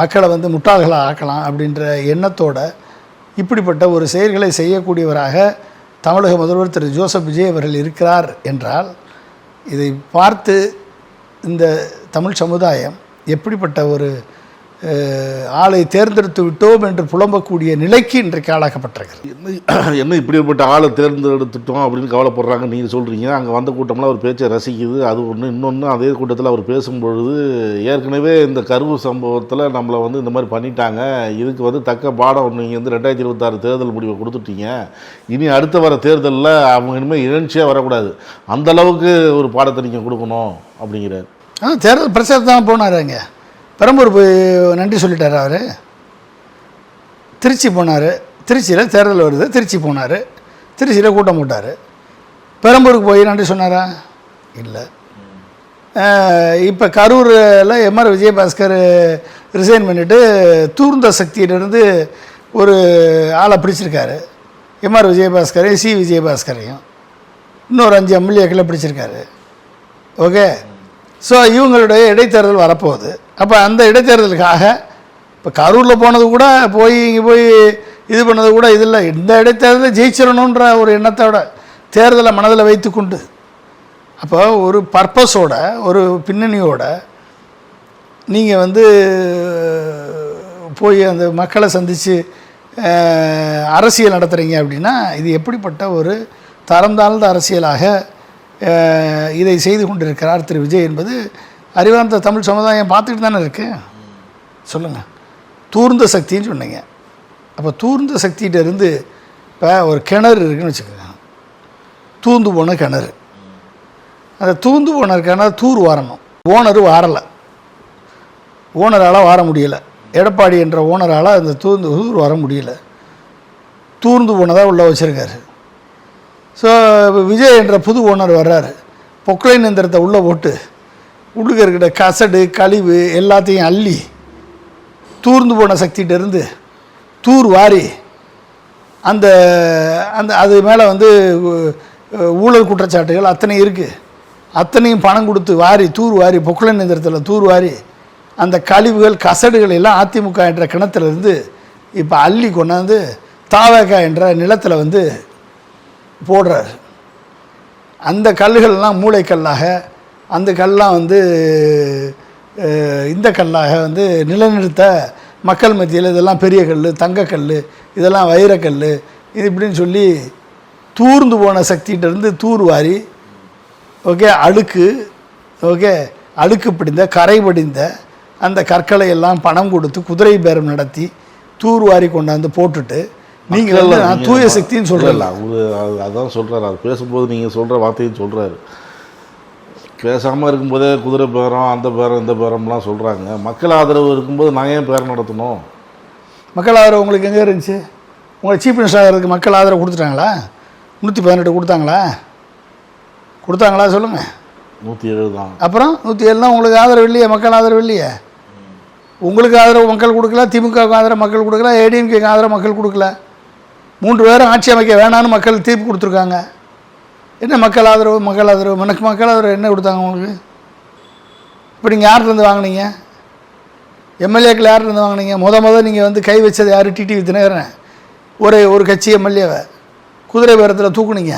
மக்களை வந்து முட்டாள்களை ஆக்கலாம் அப்படின்ற எண்ணத்தோட இப்படிப்பட்ட ஒரு செயல்களை செய்யக்கூடியவராக தமிழக முதல்வர் திரு ஜோசப் விஜய் அவர்கள் இருக்கிறார் என்றால், இதை பார்த்து இந்த தமிழ் சமுதாயம் எப்படிப்பட்ட ஒரு ஆளை தேர்ந்தெடுத்து விட்டோம் என்று புலம்பக்கூடிய நிலைக்கு இன்றைக்கு ஆளாக்கப்பட்டிருக்கிறது. என்ன இப்படிப்பட்ட ஆளை தேர்ந்தெடுத்துட்டோம் அப்படின்னு கவலைப்படுறாங்க நீங்கள் சொல்கிறீங்க. அங்கே வந்த கூட்டம்லாம் அவர் பேச்சை ரசிக்குது, அது ஒன்று. இன்னொன்று, அதே கூட்டத்தில் அவர் பேசும்பொழுது ஏற்கனவே இந்த கரூர் சம்பவத்தில் நம்மளை வந்து இந்த மாதிரி பண்ணிட்டாங்க, இதுக்கு வந்து தக்க பாடம் நீங்கள் வந்து 2026 தேர்தல் முடிவை கொடுத்துட்டீங்க, இனி அடுத்த வர தேர்தலில் அவங்க இனிமேல் இழர்ச்சியாக வரக்கூடாது, அந்தளவுக்கு ஒரு பாடத்தை நீங்கள் கொடுக்கணும் அப்படிங்கிறார். தேர்தல் பிரச்சாரம் தான் போனார். அங்கே பெரம்பூர் போய் நன்றி சொல்லிட்டார் அவர். திருச்சி போனார், திருச்சியில் தேர்தல் வருது, திருச்சி போனார், திருச்சியில் கூட்டம் போட்டார். பெரம்பூருக்கு போய் நன்றி சொன்னாரா? இல்லை. இப்போ கரூரில் எம்ஆர் விஜயபாஸ்கர் ரிசைன் பண்ணிவிட்டு தூர்ந்த சக்தியிலிருந்து ஒரு ஆளை பிடிச்சிருக்காரு. எம்ஆர் விஜயபாஸ்கரையும் சி விஜயபாஸ்கரையும் இன்னொரு 5 எம்எல்ஏக்களை பிடிச்சிருக்காரு. ஓகே, ஸோ இவங்களுடைய இடைத்தேர்தல் வரப்போகுது. அப்போ அந்த இடைத்தேர்தலுக்காக இப்போ கரூரில் போனது கூட இங்கே போய் இது பண்ணது கூட இது இல்லை. இந்த இடைத்தேர்தலில் ஜெயிச்சிடணுன்ற ஒரு எண்ணத்தோட தேர்தலை மனதில் வைத்து கொண்டு, அப்போ ஒரு பர்பஸோட, ஒரு பின்னணியோட நீங்கள் வந்து போய் அந்த மக்களை சந்தித்து அரசியல் நடத்துகிறீங்க அப்படின்னா, இது எப்படிப்பட்ட ஒரு தரம் தாழ்ந்த அரசியலாக இதை செய்து கொண்டிருக்கிறார் திரு விஜய் என்பது அறிவார்ந்த தமிழ் சமுதாயம் பார்த்துக்கிட்டு தானே இருக்கு. சொல்லுங்கள், தூர்ந்த சக்தின்னு சொன்னீங்க. அப்போ தூர்ந்த சக்திகிட்ட இருந்து இப்போ ஒரு கிணறு இருக்குதுன்னு வச்சுக்கோங்க, தூந்து போன கிணறு. அந்த தூந்து போன கிணறு தூர் வாரணும். ஓனர் வாரலை, ஓனரால் வார முடியலை. எடப்பாடி என்ற ஓனரால் அந்த தூர் வர முடியலை, தூர்ந்து போனதாக உள்ளே வச்சுருக்காரு. ஸோ விஜய் என்ற புது ஓனர் வர்றாரு, பொக்லைன் எந்திரத்தை உள்ளே போட்டு உள்ளுக்க இருக்கிற கசடு கழிவு எல்லாத்தையும் அள்ளி தூர்ந்து போன சக்திகிட்டேருந்து தூர் வாரி அந்த அந்த அது மேலே வந்து ஊழல் குற்றச்சாட்டுகள் அத்தனை இருக்குது. அத்தனையும் பணம் கொடுத்து வாரி தூர் வாரி பொக்லைன் எந்திரத்தில் தூர் வாரி அந்த கழிவுகள் கசடுகள் எல்லாம் அதிமுக என்ற கிணத்துலேருந்து இப்போ அள்ளி கொண்டாந்து தாவக என்ற நிலத்தில் வந்து போடுறார். அந்த கல்லுகள்லாம் மூளைக்கல்லாக, அந்த கல்லாம் வந்து இந்த கல்லாக வந்து நிலைநிறுத்த மக்கள் மத்தியில் இதெல்லாம் பெரிய கல், தங்கக்கல், இதெல்லாம் வைரக்கல், இது இப்படின்னு சொல்லி தூர்ந்து போன சக்திகிட்டேருந்து தூர் வாரி, ஓகே, அழுக்கு பிடிந்த கரை படிந்த அந்த கற்களை எல்லாம் பணம் கொடுத்து குதிரை பேரம் நடத்தி தூர் வாரி கொண்டாந்து போட்டுட்டு நீங்கள் நான் தூய சக்தின்னு சொல்கிறல. அதான் சொல்கிறார், அவர் பேசும்போது நீங்கள் சொல்கிற வார்த்தையும் சொல்கிறாரு. பேசாமல் இருக்கும்போதே குதிரை பேரம் அந்த பேரம் இந்த பேரம்லாம் சொல்கிறாங்க. மக்கள் ஆதரவு இருக்கும்போது நான் ஏன் பேரம் நடத்தணும்? மக்கள் ஆதரவு உங்களுக்கு எங்கே இருந்துச்சு? உங்களை சீஃப் மினிஸ்டர் ஆகிறதுக்கு மக்கள் ஆதரவு கொடுத்துட்டாங்களா? 118 கொடுத்தாங்களா சொல்லுங்கள். 107 தான். அப்புறம் 107 உங்களுக்கு ஆதரவு இல்லையே, மக்கள் ஆதரவு இல்லையே. உங்களுக்கு ஆதரவு மக்கள் கொடுக்கல, திமுகவுக்கு ஆதரவு மக்கள் கொடுக்கல, ஏடிஎம்கேக்கு ஆதரவு மக்கள் கொடுக்கல. 3 பேரும் ஆட்சி அமைக்க வேணான்னு மக்கள் தீர்ப்பு கொடுத்துருக்காங்க. என்ன மக்கள் ஆதரவு? மக்கள் ஆதரவு என்ன கொடுத்தாங்க உங்களுக்கு? இப்போ நீங்கள் யார்கிட்டருந்து வாங்கினீங்க? எம்எல்ஏக்கள் யார்கிட்டருந்து வாங்கினீங்க? முதல் நீங்கள் வந்து கை வச்சது யார்? டிடிவி தினகரன். ஒரு கட்சி எம்எல்ஏவை குதிரை பேரத்தில் தூக்குனீங்க.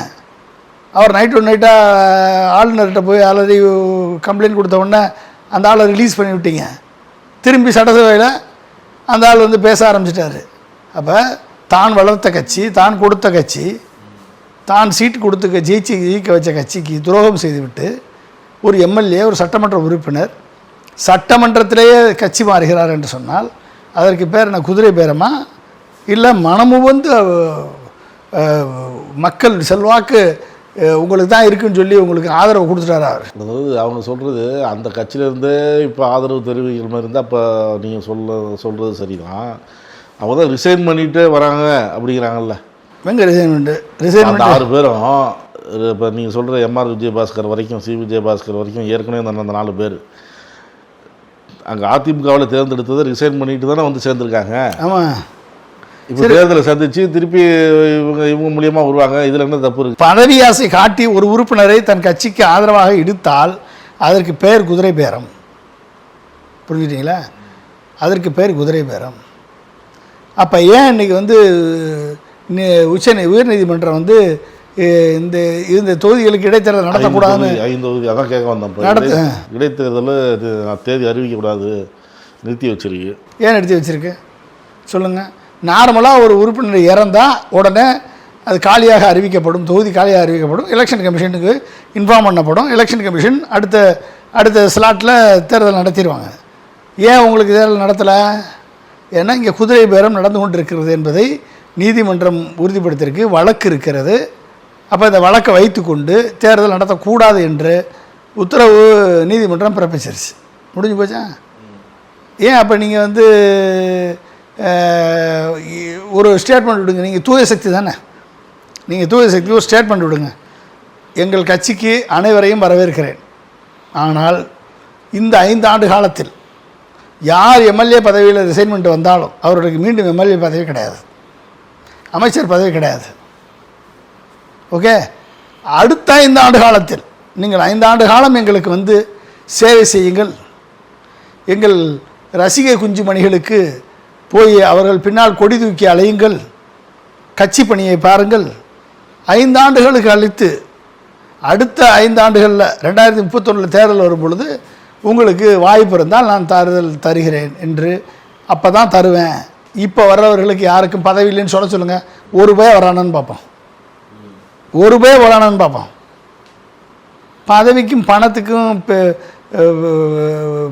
அவர் நைட்டாக ஆளுநர்கிட்ட போய் ஆல்ரெடி கம்ப்ளைண்ட் கொடுத்த உடனே அந்த ஆளை ரிலீஸ் பண்ணி விட்டீங்க. திரும்பி சட்டசபையில் அந்த ஆள் வந்து பேச ஆரம்பிச்சிட்டாரு. அப்போ தான் வளர்த்த கட்சி, தான் கொடுத்த கட்சி, தான் சீட்டு கொடுத்து ஜெயிக்க வச்ச கட்சிக்கு துரோகம் செய்துவிட்டு ஒரு எம்எல்ஏ, ஒரு சட்டமன்ற உறுப்பினர் சட்டமன்றத்திலேயே கட்சி மாறுகிறார் என்று சொன்னால் அதற்கு பேர் என்ன? குதிரை பேரமா? இல்லை மனமும் வந்து மக்கள் செல்வாக்கு உங்களுக்கு தான் இருக்குன்னு சொல்லி உங்களுக்கு ஆதரவு கொடுத்துட்டாரா அவர்? அதாவது அவங்க சொல்கிறது அந்த கட்சியிலேருந்தே இப்போ ஆதரவு தெரிவிக்கிற மாதிரி இருந்தால் அப்போ நீங்கள் சொல்கிறது சரிதான். அவங்க தான் ரிசைன் பண்ணிகிட்டே வராங்க அப்படிங்கிறாங்கல்ல. எங்கே ரிசைன்மெண்ட்டு? 6 பேரும் இப்போ நீங்கள் சொல்கிற எம்ஆர் விஜயபாஸ்கர் வரைக்கும், சி விஜயபாஸ்கர் வரைக்கும் ஏற்கனவே அந்த 4 பேர் அங்கே அதிமுகவில் தேர்ந்தெடுத்ததை ரிசைன் பண்ணிட்டு தானே வந்து சேர்ந்துருக்காங்க. ஆமாம். இப்போ தேர்தலை சந்திச்சு திருப்பி இவங்க மூலியமாக வருவாங்க. இதில் என்ன தப்பு இருக்குது? பதவி ஆசை காட்டி ஒரு உறுப்பினரை தன் கட்சிக்கு ஆதரவாக இழுத்தால் அதற்கு பேர் குதிரை பேரம். புரிஞ்சுட்டீங்களா? அதற்கு பேர் குதிரை பேரம். அப்போ ஏன் இன்றைக்கி வந்து உயர்நீதிமன்றம் வந்து இந்த தொகுதிகளுக்கு இடைத்தேர்தல் நடத்தக்கூடாதுன்னு 5 தொகுதி அதான் கேட்க வந்தேன். இடைத்தேர்தல் தேதி அறிவிக்கக்கூடாது நிறுத்தி வச்சிருக்கு. ஏன் நிறுத்தி வச்சிருக்கு சொல்லுங்கள். நார்மலாக ஒரு உறுப்பினர் இறந்தால் உடனே அது காலியாக அறிவிக்கப்படும், தொகுதி காலியாக அறிவிக்கப்படும், எலெக்ஷன் கமிஷனுக்கு இன்ஃபார்ம் பண்ணப்படும். எலெக்ஷன் கமிஷன் அடுத்த ஸ்லாட்டில் தேர்தல் நடத்திடுவாங்க. ஏன் உங்களுக்கு தேர்தல் நடத்தலை? ஏன்னா இங்கே குதிரை பேரம் நடந்து கொண்டு இருக்கிறது என்பதை நீதிமன்றம் உறுதிப்படுத்தியிருக்கு. வழக்கு இருக்கிறது. அப்போ இந்த வழக்கை வைத்து கொண்டு தேர்தல் நடத்தக்கூடாது என்று உத்தரவு நீதிமன்றம் பிறப்பிச்சிருச்சு. முடிஞ்சு போச்சா? ஏன் அப்போ நீங்கள் வந்து ஒரு ஸ்டேட்மெண்ட் விடுங்க. நீங்கள் தூய சக்தி தானே, நீங்கள் தூய சக்தி ஒரு ஸ்டேட்மெண்ட் விடுங்க. எங்கள் கட்சிக்கு அனைவரையும் வரவேற்கிறேன், ஆனால் இந்த 5 ஆண்டு காலத்தில் யார் எம்எல்ஏ பதவியில் ரிசைன்மெண்ட் வந்தாலும் அவர்களுக்கு மீண்டும் எம்எல்ஏ பதவி கிடையாது, அமைச்சர் பதவி கிடையாது. ஓகே, அடுத்த 5 ஆண்டு காலத்தில் நீங்கள் 5 ஆண்டு காலம் எங்களுக்கு வந்து சேவை செய்யுங்கள், எங்கள் ரசிகை குஞ்சுமணிகளுக்கு போய் அவர்கள் பின்னால் கொடி தூக்கி அலையுங்கள், கட்சி பணியை பாருங்கள். 5 ஆண்டுகளுக்கு அளித்து அடுத்த 5 ஆண்டுகளில் 2031 தேர்தல் வரும் பொழுது உங்களுக்கு வாய்ப்பு இருந்தால் நான் தருகிறேன் என்று அப்போ தான் தருவேன். இப்போ வர்றவர்களுக்கு யாருக்கும் பதவி இல்லைன்னு சொல்லுங்கள். 1 பேர் வரானான்னு பார்ப்போம், 1 பேர் வரானான்னு பார்ப்போம். பதவிக்கும் பணத்துக்கும்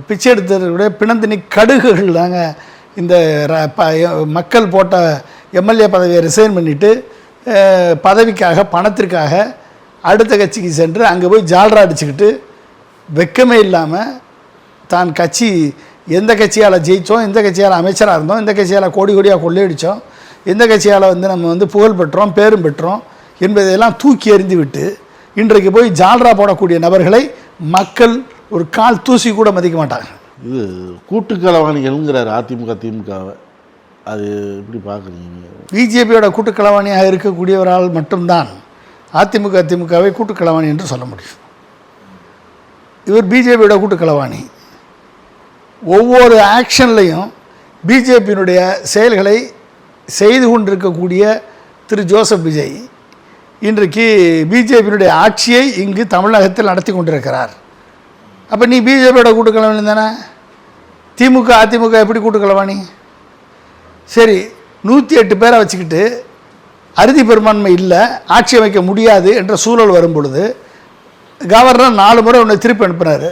பிச்சை எடுத்தவர்களுடைய பிணந்தினி கடுகுகள் தாங்க இந்த மக்கள் போட்ட எம்எல்ஏ பதவியை ரிசைன் பண்ணிவிட்டு பதவிக்காக பணத்திற்காக அடுத்த கட்சிக்கு சென்று அங்கே போய் ஜால்ரா அடிச்சுக்கிட்டு வெக்கமே இல்லாமல் தான் கட்சி எந்த கட்சியால் ஜெயித்தோம், எந்த கட்சியால் அமைச்சராக இருந்தோம், எந்த கட்சியால் கோடி கோடியாக கொள்ளையடித்தோம், எந்த கட்சியால் வந்து நம்ம வந்து புகழ் பெற்றோம், பேரும் பெற்றோம் என்பதையெல்லாம் தூக்கி எறிந்து விட்டு இன்றைக்கு போய் ஜால்ரா போடக்கூடிய நபர்களை மக்கள் ஒரு கால் தூசி கூட மதிக்க மாட்டாங்க. இது கூட்டுக்களவாணிகள்ங்கிறார் அதிமுக திமுகவை. அது எப்படி பார்க்குறீங்க? பிஜேபியோட கூட்டுக்களவாணியாக இருக்கக்கூடியவரால் மட்டும்தான் அதிமுக திமுகவை கூட்டுக்களவாணி என்று சொல்ல முடியும். இவர் பிஜேபியோட கூட்டுக்களவாணி. ஒவ்வொரு ஆக்ஷன்லையும் பிஜேபியினுடைய செயல்களை செய்து கொண்டிருக்கக்கூடிய திரு ஜோசப் விஜய் இன்றைக்கு பிஜேபியினுடைய ஆட்சியை இங்கு தமிழகத்தில் நடத்தி கொண்டிருக்கிறார். அப்போ நீ பிஜேபியோட கூட்டுக்களவாணி தானே. திமுக அதிமுக எப்படி கூட்டுக்களவாணி? சரி, 108 பேரை வச்சுக்கிட்டு அறுதி பெரும்பான்மை இல்லை, ஆட்சி அமைக்க முடியாது என்ற சூழல் வரும் பொழுது கவர்னர் 4 முறை உன்னை திருப்பி அனுப்புகிறாரு.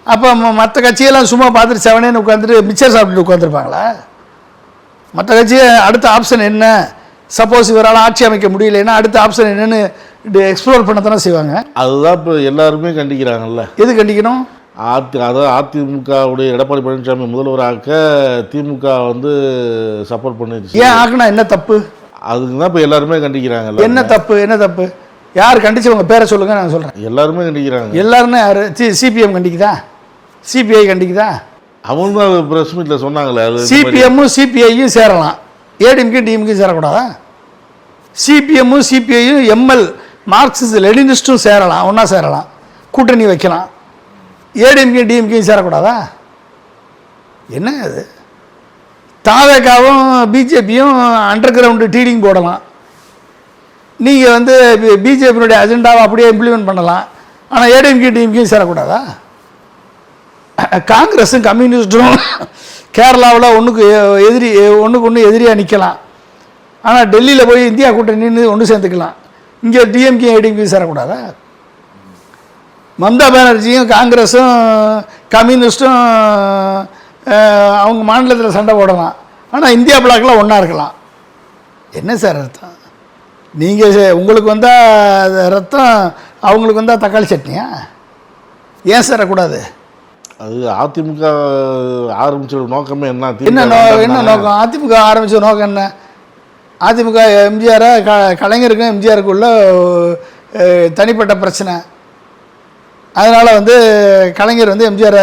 அப்போ மற்ற கட்சியெல்லாம் சும்மா பார்த்துட்டு செவனேன்னு உட்காந்துட்டு மிச்சர் சாப்பிட்டுட்டு உட்காந்துருப்பாங்களா? மற்ற கட்சியை அடுத்த ஆப்ஷன் என்ன, சப்போஸ் இவரால் ஆட்சி அமைக்க முடியலைன்னா அடுத்த ஆப்ஷன் என்னென்னு எக்ஸ்ப்ளோர் பண்ணத்தானே செய்வாங்க. அதுதான் இப்போ எல்லாருமே கண்டிக்கிறாங்கல்ல. எது கண்டிக்கணும்? அதாவது அதிமுகவுடைய எடப்பாடி பழனிசாமி முதல்வராக்க திமுக வந்து சப்போர்ட் பண்ணிடுச்சு. ஏன் ஆக்குனா என்ன தப்பு? அதுக்கு தான் இப்போ எல்லாருமே கண்டிக்கிறாங்க. என்ன தப்பு? என்ன தப்பு? யார் கண்டிச்சவங்க பேரை சொல்லுங்க, நான் சொல்கிறேன். எல்லாருமே கண்டிக்கிறாங்க. எல்லாருமே யார்? சிபிஎம் கண்டிக்குதா? சிபிஐ கண்டிக்குதா? அவங்க தான் ப்ரெஸ் மீட்டில் சொன்னாங்களே. அது சிபிஎம்மும் சிபிஐயும் சேரலாம், ஏடிஎம்கே டிஎம்கே சேரக்கூடாதா? சிபிஎம்மும் சிபிஐயும் எம்எல் மார்க்சிஸ்ட் லெனினிஸ்ட்டும் சேரலாம், ஒன்றா சேரலாம், கூட்டணி வைக்கலாம். ஏடிஎம்கே டிஎம்கேயும் சேரக்கூடாதா? என்ன அது? தாவேகாவும் பிஜேபியும் அண்டர் கிரவுண்டு டீலிங் போடலாம். நீங்கள் வந்து பிஜேபியினுடைய அஜெண்டாவை அப்படியே இம்ப்ளிமெண்ட் பண்ணலாம். ஆனால் ஏடிஎம்கே டிஎம்கேயும் சேரக்கூடாதா? காங்கிரஸும் கம்யூனிஸ்டும் கேரளாவில் ஒன்றுக்கு ஒன்று எதிரியாக நிற்கலாம். ஆனால் டெல்லியில் போய் இந்தியா கூட்டணின்னு ஒன்று சேர்ந்துக்கலாம். இங்கே டிஎம்கே ஏடிஎம்கே சேரக்கூடாதா? மம்தா பானர்ஜியும் காங்கிரஸும் கம்யூனிஸ்ட்டும் அவங்க மாநிலத்தில் சண்டை போடலாம். ஆனால் இந்தியா பிளாக்கில் ஒன்றா இருக்கலாம். என்ன சார் அர்த்தம்? நீங்கள் உங்களுக்கு வந்தால் ரத்தம், அவங்களுக்கு வந்தால் தக்காளி சட்னியா? ஏன் சேரக்கூடாது? அது அதிமுக ஆரம்பிச்ச நோக்கமே என்ன? என்ன நோக்கம்? அதிமுக ஆரம்பித்த நோக்கம் என்ன? அதிமுக எம்ஜிஆரை கலைஞருக்கும் எம்ஜிஆருக்குள்ள தனிப்பட்ட பிரச்சனை. அதனால் வந்து கலைஞர் வந்து எம்ஜிஆரை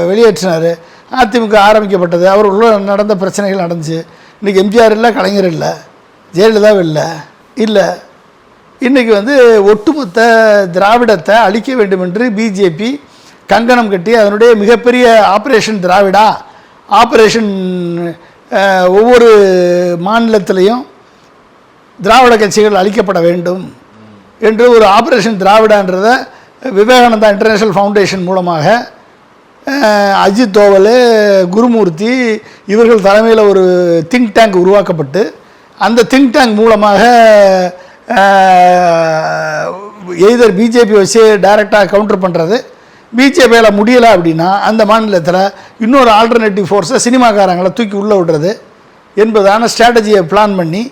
வெளியேற்றினார். அதிமுக ஆரம்பிக்கப்பட்டது, அவர் உள்ள நடந்த பிரச்சனைகள் நடந்துச்சு. இன்றைக்கி எம்ஜிஆர் இல்லை, கலைஞர் இல்லை, ஜெயலலிதாவும் இல்லை. இன்றைக்கி வந்து ஒட்டுமொத்த திராவிடத்தை அழிக்க வேண்டும் என்று பிஜேபி கங்கணம் கட்டி அதனுடைய மிகப்பெரிய ஆப்ரேஷன் திராவிடா, ஆப்ரேஷன் ஒவ்வொரு மாநிலத்திலையும் திராவிட கட்சிகள் அழிக்கப்பட வேண்டும் என்று ஒரு ஆப்ரேஷன் திராவிடான்றதை விவேகானந்தா இன்டர்நேஷ்னல் ஃபவுண்டேஷன் மூலமாக அஜித் தோவல், குருமூர்த்தி இவர்கள் தலைமையில் ஒரு திங்க் டேங்க் உருவாக்கப்பட்டு அந்த திங்க் டேங்க் மூலமாக எய்தர் பிஜேபி வச்சு டைரெக்டாக கவுண்டர் பண்ணுறது, பிஜேபியில் முடியலை அப்படின்னா அந்த மாநிலத்தில் இன்னொரு ஆல்டர்னேட்டிவ் ஃபோர்ஸை சினிமாக்காரங்களை தூக்கி உள்ளே விடுறது என்பதான ஸ்ட்ராட்டஜியை பிளான் பண்ணி,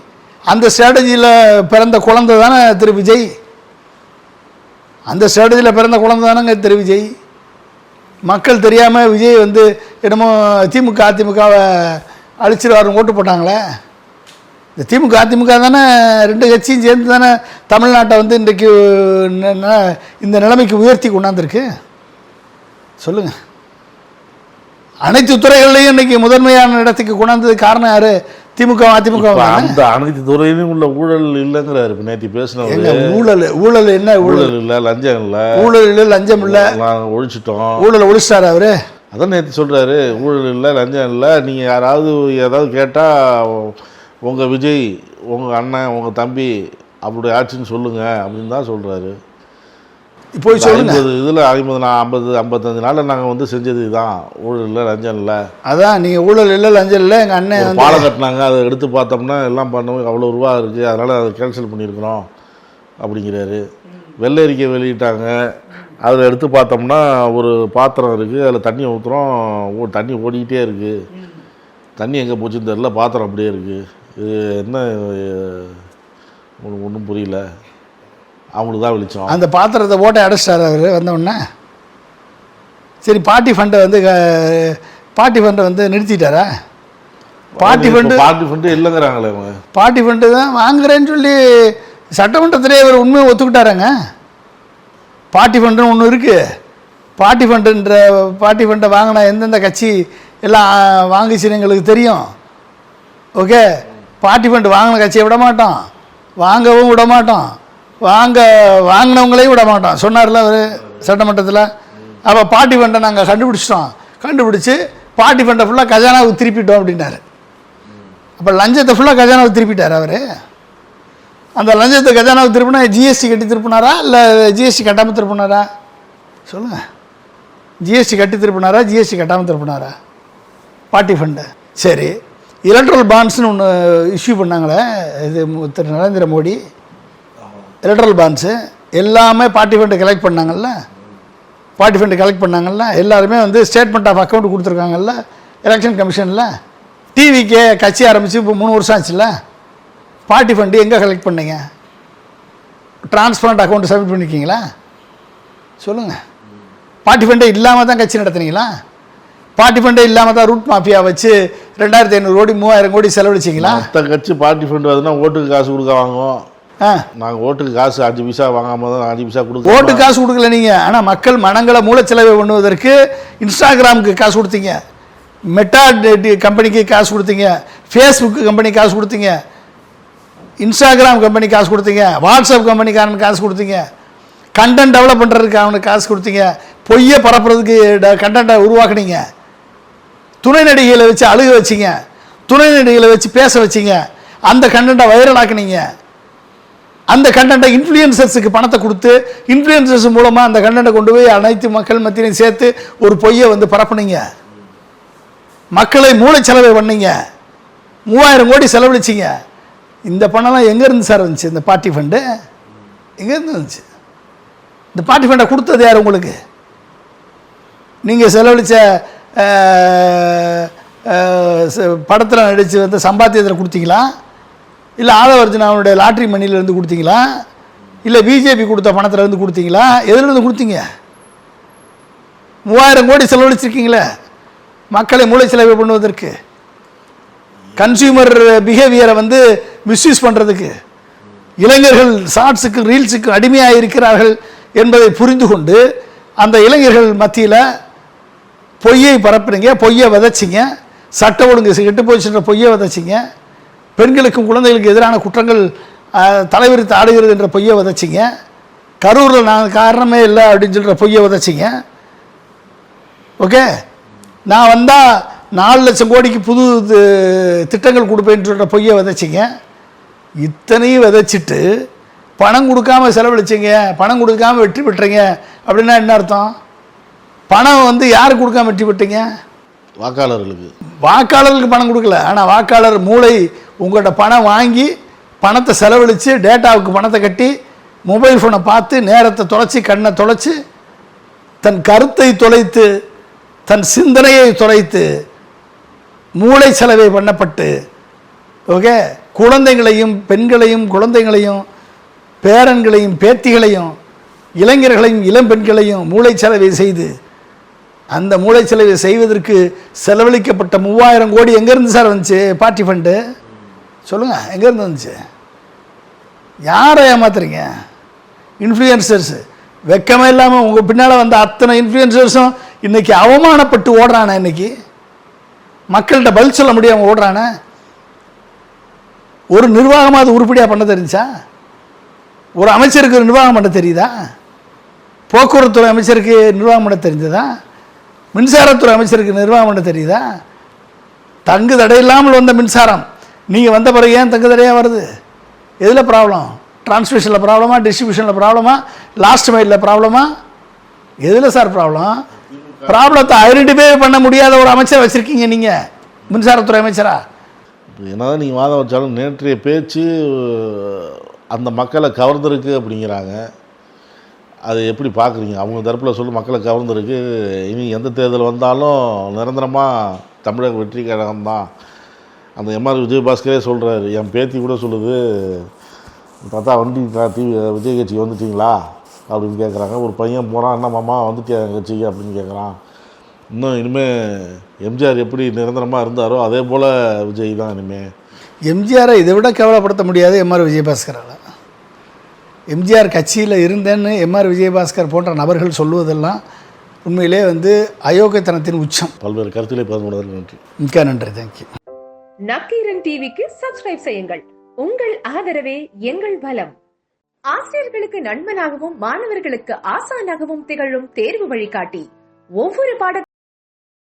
அந்த ஸ்ட்ராட்டஜியில் பிறந்த குழந்தை தானே திரு விஜய். அந்த ஸ்ட்ராட்டஜியில் பிறந்த குழந்தை தானேங்க திரு விஜய். மக்கள் தெரியாமல் விஜய் வந்து என்னமோ திமுக அதிமுகவை அழிச்சிருவாருன்னு ஓட்டு போட்டாங்களே. இந்த திமுக அதிமுக தானே ரெண்டு கட்சியும் சேர்ந்து தானே தமிழ்நாட்டை வந்து இன்றைக்கு இந்த நிலைமைக்கு உயர்த்தி கொண்டாந்துருக்கு. சொல்லுங்கள். அனைத்து துறைகள்லையும் இன்றைக்கி முதன்மையான இடத்துக்கு கொண்டாந்தது காரணம் யார்? திமுக அதிமுக. அந்த அனைத்து துறையிலும் உள்ள ஊழல் இல்லைங்கிறாரு. நேற்று பேசின ஊழல் என்ன? ஊழல் இல்லை, லஞ்சம் இல்லை. ஊழல் இல்லை, லஞ்சம் இல்லை, நாங்கள் ஒழிச்சிட்டோம். ஊழல் ஒழிச்சிட்டாரு அவரு. அதான் நேற்று சொல்கிறாரு, ஊழல் இல்லை, லஞ்சம் இல்லை. நீங்கள் யாராவது ஏதாவது கேட்டால் உங்கள் விஜய், உங்கள் அண்ணன், உங்கள் தம்பி அப்படி ஆச்சுன்னு சொல்லுங்கள் அப்படின்னு தான் சொல்கிறாரு. இப்போ சொல்லுங்க. இதில் 55 நாளில் நாங்கள் வந்து செஞ்சது இதுதான். ஊழல் இல்லை, லஞ்சம் இல்லை. அதான் நீங்கள் ஊழல் இல்லை, லஞ்சம் இல்லை. எங்கள் அண்ணன் பாலம் கட்டினாங்க, அதை எடுத்து பார்த்தோம்னா எல்லாம் பண்ணவும் அவ்வளோ ரூபா இருக்குது, அதனால் அதை கேன்சல் பண்ணியிருக்கிறோம் அப்படிங்கிறாரு. வெள்ளை அறிக்கை வெளியிட்டாங்க, அதில் எடுத்து பார்த்தோம்னா ஒரு பாத்திரம் இருக்குது, அதில் தண்ணி ஊற்றுறோம், தண்ணி ஓடிக்கிட்டே இருக்குது. தண்ணி எங்கே போச்சுன்னு தெரியல, பாத்திரம் அப்படியே இருக்குது. இது என்ன ஒன்றும் புரியல. அவங்களுக்கு தான் வெளிச்சம். அந்த பாத்திரத்தை ஓட்டை அடைச்சிட்டார் அவர் வந்தவுடனே. சரி, பார்ட்டி ஃபண்டை வந்து நிறுத்திட்டாரா? பார்ட்டி ஃபண்டு இல்லைங்கிறாங்களே அவங்க. பார்ட்டி ஃபண்டு தான் வாங்குறேன்னு சொல்லி சட்டமன்றத்திலே இவர் உண்மையை ஒத்துக்கிட்டாராங்க. பார்ட்டி ஃபண்டுன்னு ஒன்று இருக்குது. பார்ட்டி ஃபண்டை வாங்கினா எந்தெந்த கட்சி எல்லாம் வாங்கிச்சுன்னு எங்களுக்கு தெரியும். ஓகே, பார்ட்டி ஃபண்டு வாங்கின கட்சியை விட மாட்டோம், வாங்கவும் விட மாட்டோம், வாங்கினவங்களையும் விட மாட்டோம் சொன்னார்ல அவர் சட்டமன்றத்தில். அப்போ பார்ட்டி ஃபண்டை நாங்கள் கண்டுபிடிச்சி பார்ட்டி ஃபண்டை ஃபுல்லாக கஜானாவுக்கு திருப்பிட்டோம் அப்படின்னாரு. அப்போ லஞ்சத்தை ஃபுல்லாக கஜானாவுக்கு திருப்பிட்டார் அவர். அந்த லஞ்சத்தை கஜானாவுக்கு திருப்பினா ஜிஎஸ்டி கட்டி திருப்பினாரா இல்லை ஜிஎஸ்டி கட்டாமல் திருப்பினாரா? சொல்லுங்கள். ஜிஎஸ்டி கட்டி திருப்பினாரா, ஜிஎஸ்டி கட்டாமல் திருப்பினாரா பார்ட்டி ஃபண்டு? சரி, எலக்ட்ரல் பாண்ட்ஸ்னு ஒன்று இஷ்யூ பண்ணாங்களே இது திரு நரேந்திர மோடி. எலக்ட்ரல் பாண்ட்ஸு எல்லாமே பார்ட்டி ஃபண்டு கலெக்ட் பண்ணாங்கல்ல. எல்லாருமே வந்து ஸ்டேட்மெண்ட் ஆஃப் அக்கௌண்ட் கொடுத்துருக்காங்கல்ல எலெக்ஷன் கமிஷனில். டிவிக்கே கட்சி ஆரம்பித்து இப்போ 3 வருஷம் ஆச்சுல்ல. பார்ட்டி ஃபண்டு எங்கே கலெக்ட் பண்ணீங்க? டிரான்ஸ்பரண்ட் அக்கௌண்ட் சப்மிட் பண்ணியிருக்கீங்களா? சொல்லுங்கள். பார்ட்டி ஃபண்டே இல்லாமல் தான் கட்சி நடத்துனீங்களா? பார்ட்டி ஃபண்டே இல்லாமல் தான் ரூட் மாஃபியா வச்சு 2500 கோடி 3000 கோடி செலவழிச்சிங்களா? மற்ற கட்சி பார்ட்டி ஃபண்ட் வருதுன்னா ஓட்டுக்கு காசு கொடுக்க வாங்குவோம். நாங்கள் ஓட்டுக்கு காசு 5 பைசா வாங்காமல் தான் 5 பைசா கொடுக்க. ஓட்டு காசு கொடுக்கல நீங்கள். ஆனால் மக்கள் மனங்களை மூலச்செலவை பண்ணுவதற்கு இன்ஸ்டாகிராமுக்கு காசு கொடுத்தீங்க, மெட்டா கம்பெனிக்கு காசு கொடுத்தீங்க, ஃபேஸ்புக்கு கம்பெனி காசு கொடுத்தீங்க, இன்ஸ்டாகிராம் கம்பெனி காசு கொடுத்தீங்க, வாட்ஸ்அப் கம்பெனிக்காரனுக்கு காசு கொடுத்தீங்க, கண்டென்ட் டெவலப் பண்ணுறதுக்கு அவனுக்கு காசு கொடுத்தீங்க, பொய்யை பரப்புறதுக்கு கண்டென்ட்டை உருவாக்குனீங்க, துணை நடிகைகளை வச்சு அழுக வச்சிங்க, துணை நடிகைகளை வச்சு பேச வச்சிங்க, அந்த கண்டென்ட்டை வைரல் ஆக்குனீங்க, அந்த கண்டென்ட்டை இன்ஃப்ளூயன்சர்ஸுக்கு பணத்தை கொடுத்து இன்ஃப்ளூயன்சர்ஸ் மூலமாக அந்த கண்டென்ட்டை கொண்டு போய் அனைத்து மக்கள் மத்தியிலையும் சேர்த்து ஒரு பொய்யை வந்து பரப்புனீங்க, மக்களை மூளைச்செலவை பண்ணீங்க, 3000 கோடி செலவழிச்சிங்க. இந்த பணம்லாம் எங்கேருந்து சார் வந்துச்சு? இந்த பார்ட்டி ஃபண்டு எங்கேருந்து வந்துச்சு? இந்த பார்ட்டி ஃபண்டை கொடுத்தது யார் உங்களுக்கு? நீங்கள் செலவழித்த படத்தில் நடித்து வந்து சம்பாத்தியத்தில் கொடுத்தீங்களா? இல்லை ஆதவர்ஜுனாவுடைய லாட்ரி மணியிலேருந்து கொடுத்தீங்களா? இல்லை பிஜேபி கொடுத்த பணத்திலேருந்து கொடுத்தீங்களா? எதுலேருந்து கொடுத்தீங்க? 3000 கோடி செலவழிச்சிருக்கீங்களே மக்களை மூளை செலவு பண்ணுவதற்கு, கன்சியூமர் பிஹேவியரை வந்து மிஸ்யூஸ் பண்ணுறதுக்கு, இளைஞர்கள் ஷார்ட்ஸுக்கு ரீல்ஸுக்கு அடிமையாக இருக்கிறார்கள் என்பதை புரிந்து கொண்டு அந்த இளைஞர்கள் மத்தியில் பொய்யை பரப்புனீங்க, பொய்யை விதைச்சிங்க, சட்ட ஒழுங்கு கெட்டு போச்சுன்ற பொய்யை விதைச்சிங்க, பெண்களுக்கும் குழந்தைகளுக்கு எதிரான குற்றங்கள் தலைவிரித்து ஆடுகிறது என்ற பொய்யை விதைச்சிங்க, கரூரில் நான் காரணமே இல்லை அப்படின்னு சொல்கிற பொய்யை விதைச்சிங்க. ஓகே, நான் வந்தால் 4 லட்சம் கோடிக்கு புது திட்டங்கள் கொடுப்பேன்னு சொல்கிற பொய்யை விதைச்சிங்க. இத்தனையும் விதைச்சிட்டு பணம் கொடுக்காம செலவழிச்சிங்க, பணம் கொடுக்காம வெற்றி பெற்றீங்க அப்படின்னா என்ன அர்த்தம்? பணம் வந்து யாருக்கு கொடுக்காம வெற்றி பெற்றீங்க? வாக்காளர்களுக்கு. வாக்காளர்களுக்கு பணம் கொடுக்கல, ஆனால் வாக்காளர் மூளை உங்கள்கிட்ட பணம் வாங்கி பணத்தை செலவழித்து டேட்டாவுக்கு பணத்தை கட்டி மொபைல் ஃபோனை பார்த்து நேரத்தை தொலைச்சி கண்ணை தொலைச்சி தன் கருத்தை தொலைத்து தன் சிந்தனையை தொலைத்து மூளை செலவை பண்ணப்பட்டு, ஓகே, குழந்தைகளையும் பெண்களையும் குழந்தைகளையும் பேரன்களையும் பேத்திகளையும் இளைஞர்களையும் இளம் பெண்களையும் மூளை செலவை செய்து அந்த மூளை செலவை செய்வதற்கு செலவழிக்கப்பட்ட 3000 கோடி எங்கேருந்து சார் வந்துச்சு? பார்ட்டி ஃபண்டு சொல்லுங்கள், எங்கேருந்து வந்துச்சு? யாரை ஏமாத்துறீங்க? இன்ஃப்ளூயன்சர்ஸ். வெக்கமே இல்லாமல் உங்கள் பின்னால் வந்த அத்தனை இன்ஃப்ளூயன்சர்ஸும் இன்றைக்கி அவமானப்பட்டு ஓடுறானே, இன்றைக்கி மக்கள்கிட்ட பதில் சொல்ல முடியாமல் ஓடுறானே. ஒரு நிர்வாகமாக அது உருப்படியாக பண்ண தெரிஞ்சா? ஒரு அமைச்சருக்கு நிர்வாகம் பண்ண தெரியுதா? போக்குவரத்துறை அமைச்சருக்கு நிர்வாகம் பண்ண தெரிஞ்சதா? மின்சாரத்துறை அமைச்சருக்கு நிர்வாகம் பண்ண தெரியுதா? தங்கு தடையில்லாமல் வந்த மின்சாரம் நீங்கள் வந்த பிறகு ஏன் தங்கு தடையாக வருது? எதில் ப்ராப்ளம்? டிரான்ஸ்மிஷனில் ப்ராப்ளமா, டிஸ்ட்ரிபியூஷனில் ப்ராப்ளமா, லாஸ்ட் மைலில் ப்ராப்ளமா? எதில் சார் ப்ராப்ளம்? ப்ராப்ளத்தை ஐடென்டிஃபை பண்ண முடியாத ஒரு அமைச்சர் வச்சுருக்கீங்க நீங்கள், மின்சாரத்துறை அமைச்சரா? என்னதான் நீங்கள் வாதம் வச்சாலும் நேற்றைய பேச்சு அந்த மக்களை கவர்ந்திருக்கு அப்படிங்கிறாங்க. அது எப்படி பார்க்குறீங்க? அவங்க தரப்பில் சொல்லி மக்களை கவர்ந்திருக்கு, இனி எந்த தேர்தல் வந்தாலும் நிரந்தரமாக தமிழக வெற்றி கழகம் தான். அந்த எம்ஆர் விஜயபாஸ்கரே சொல்கிறாரு, என் பேத்தி கூட சொல்லுது, பார்த்தா விஜய் கட்சிக்கு வந்துட்டிங்களா அப்படின்னு கேட்குறாங்க. ஒரு பையன் போகிறான், என்ன மாமா வந்துட்டியா என் கட்சிக்கு அப்படின்னு கேட்குறான். இன்னும் இனிமேல் எம்ஜிஆர் எப்படி நிரந்தரமாக இருந்தாரோ அதே போல் விஜய் தான் இனிமேல். எம்ஜிஆரை இதை விட கேவலப்படுத்த முடியாது எம்ஆர் விஜயபாஸ்கரால். எம்ஜிஆர் கட்சியில் இருந்தேன்னு எம்ஆர் விஜயபாஸ்கர் போன்ற நபர்கள் சொல்லுவதெல்லாம் உண்மையிலே வந்து அயோக்கியத்தனத்தின் உச்சம். பல்வேறு கருத்துக்களை பகிர்ந்து நன்றி. மிக்க நன்றி. தேங்க்யூ. நக்கீரன் டிவிக்கு சப்ஸ்கிரைப் செய்யுங்கள். உங்கள் ஆதரவே எங்கள் பலம். ஆசிரியர்களுக்கு நண்பனாகவும் மாணவர்களுக்கு ஆசானாகவும் திகழும் தேர்வு வழிகாட்டி. ஒவ்வொரு பாட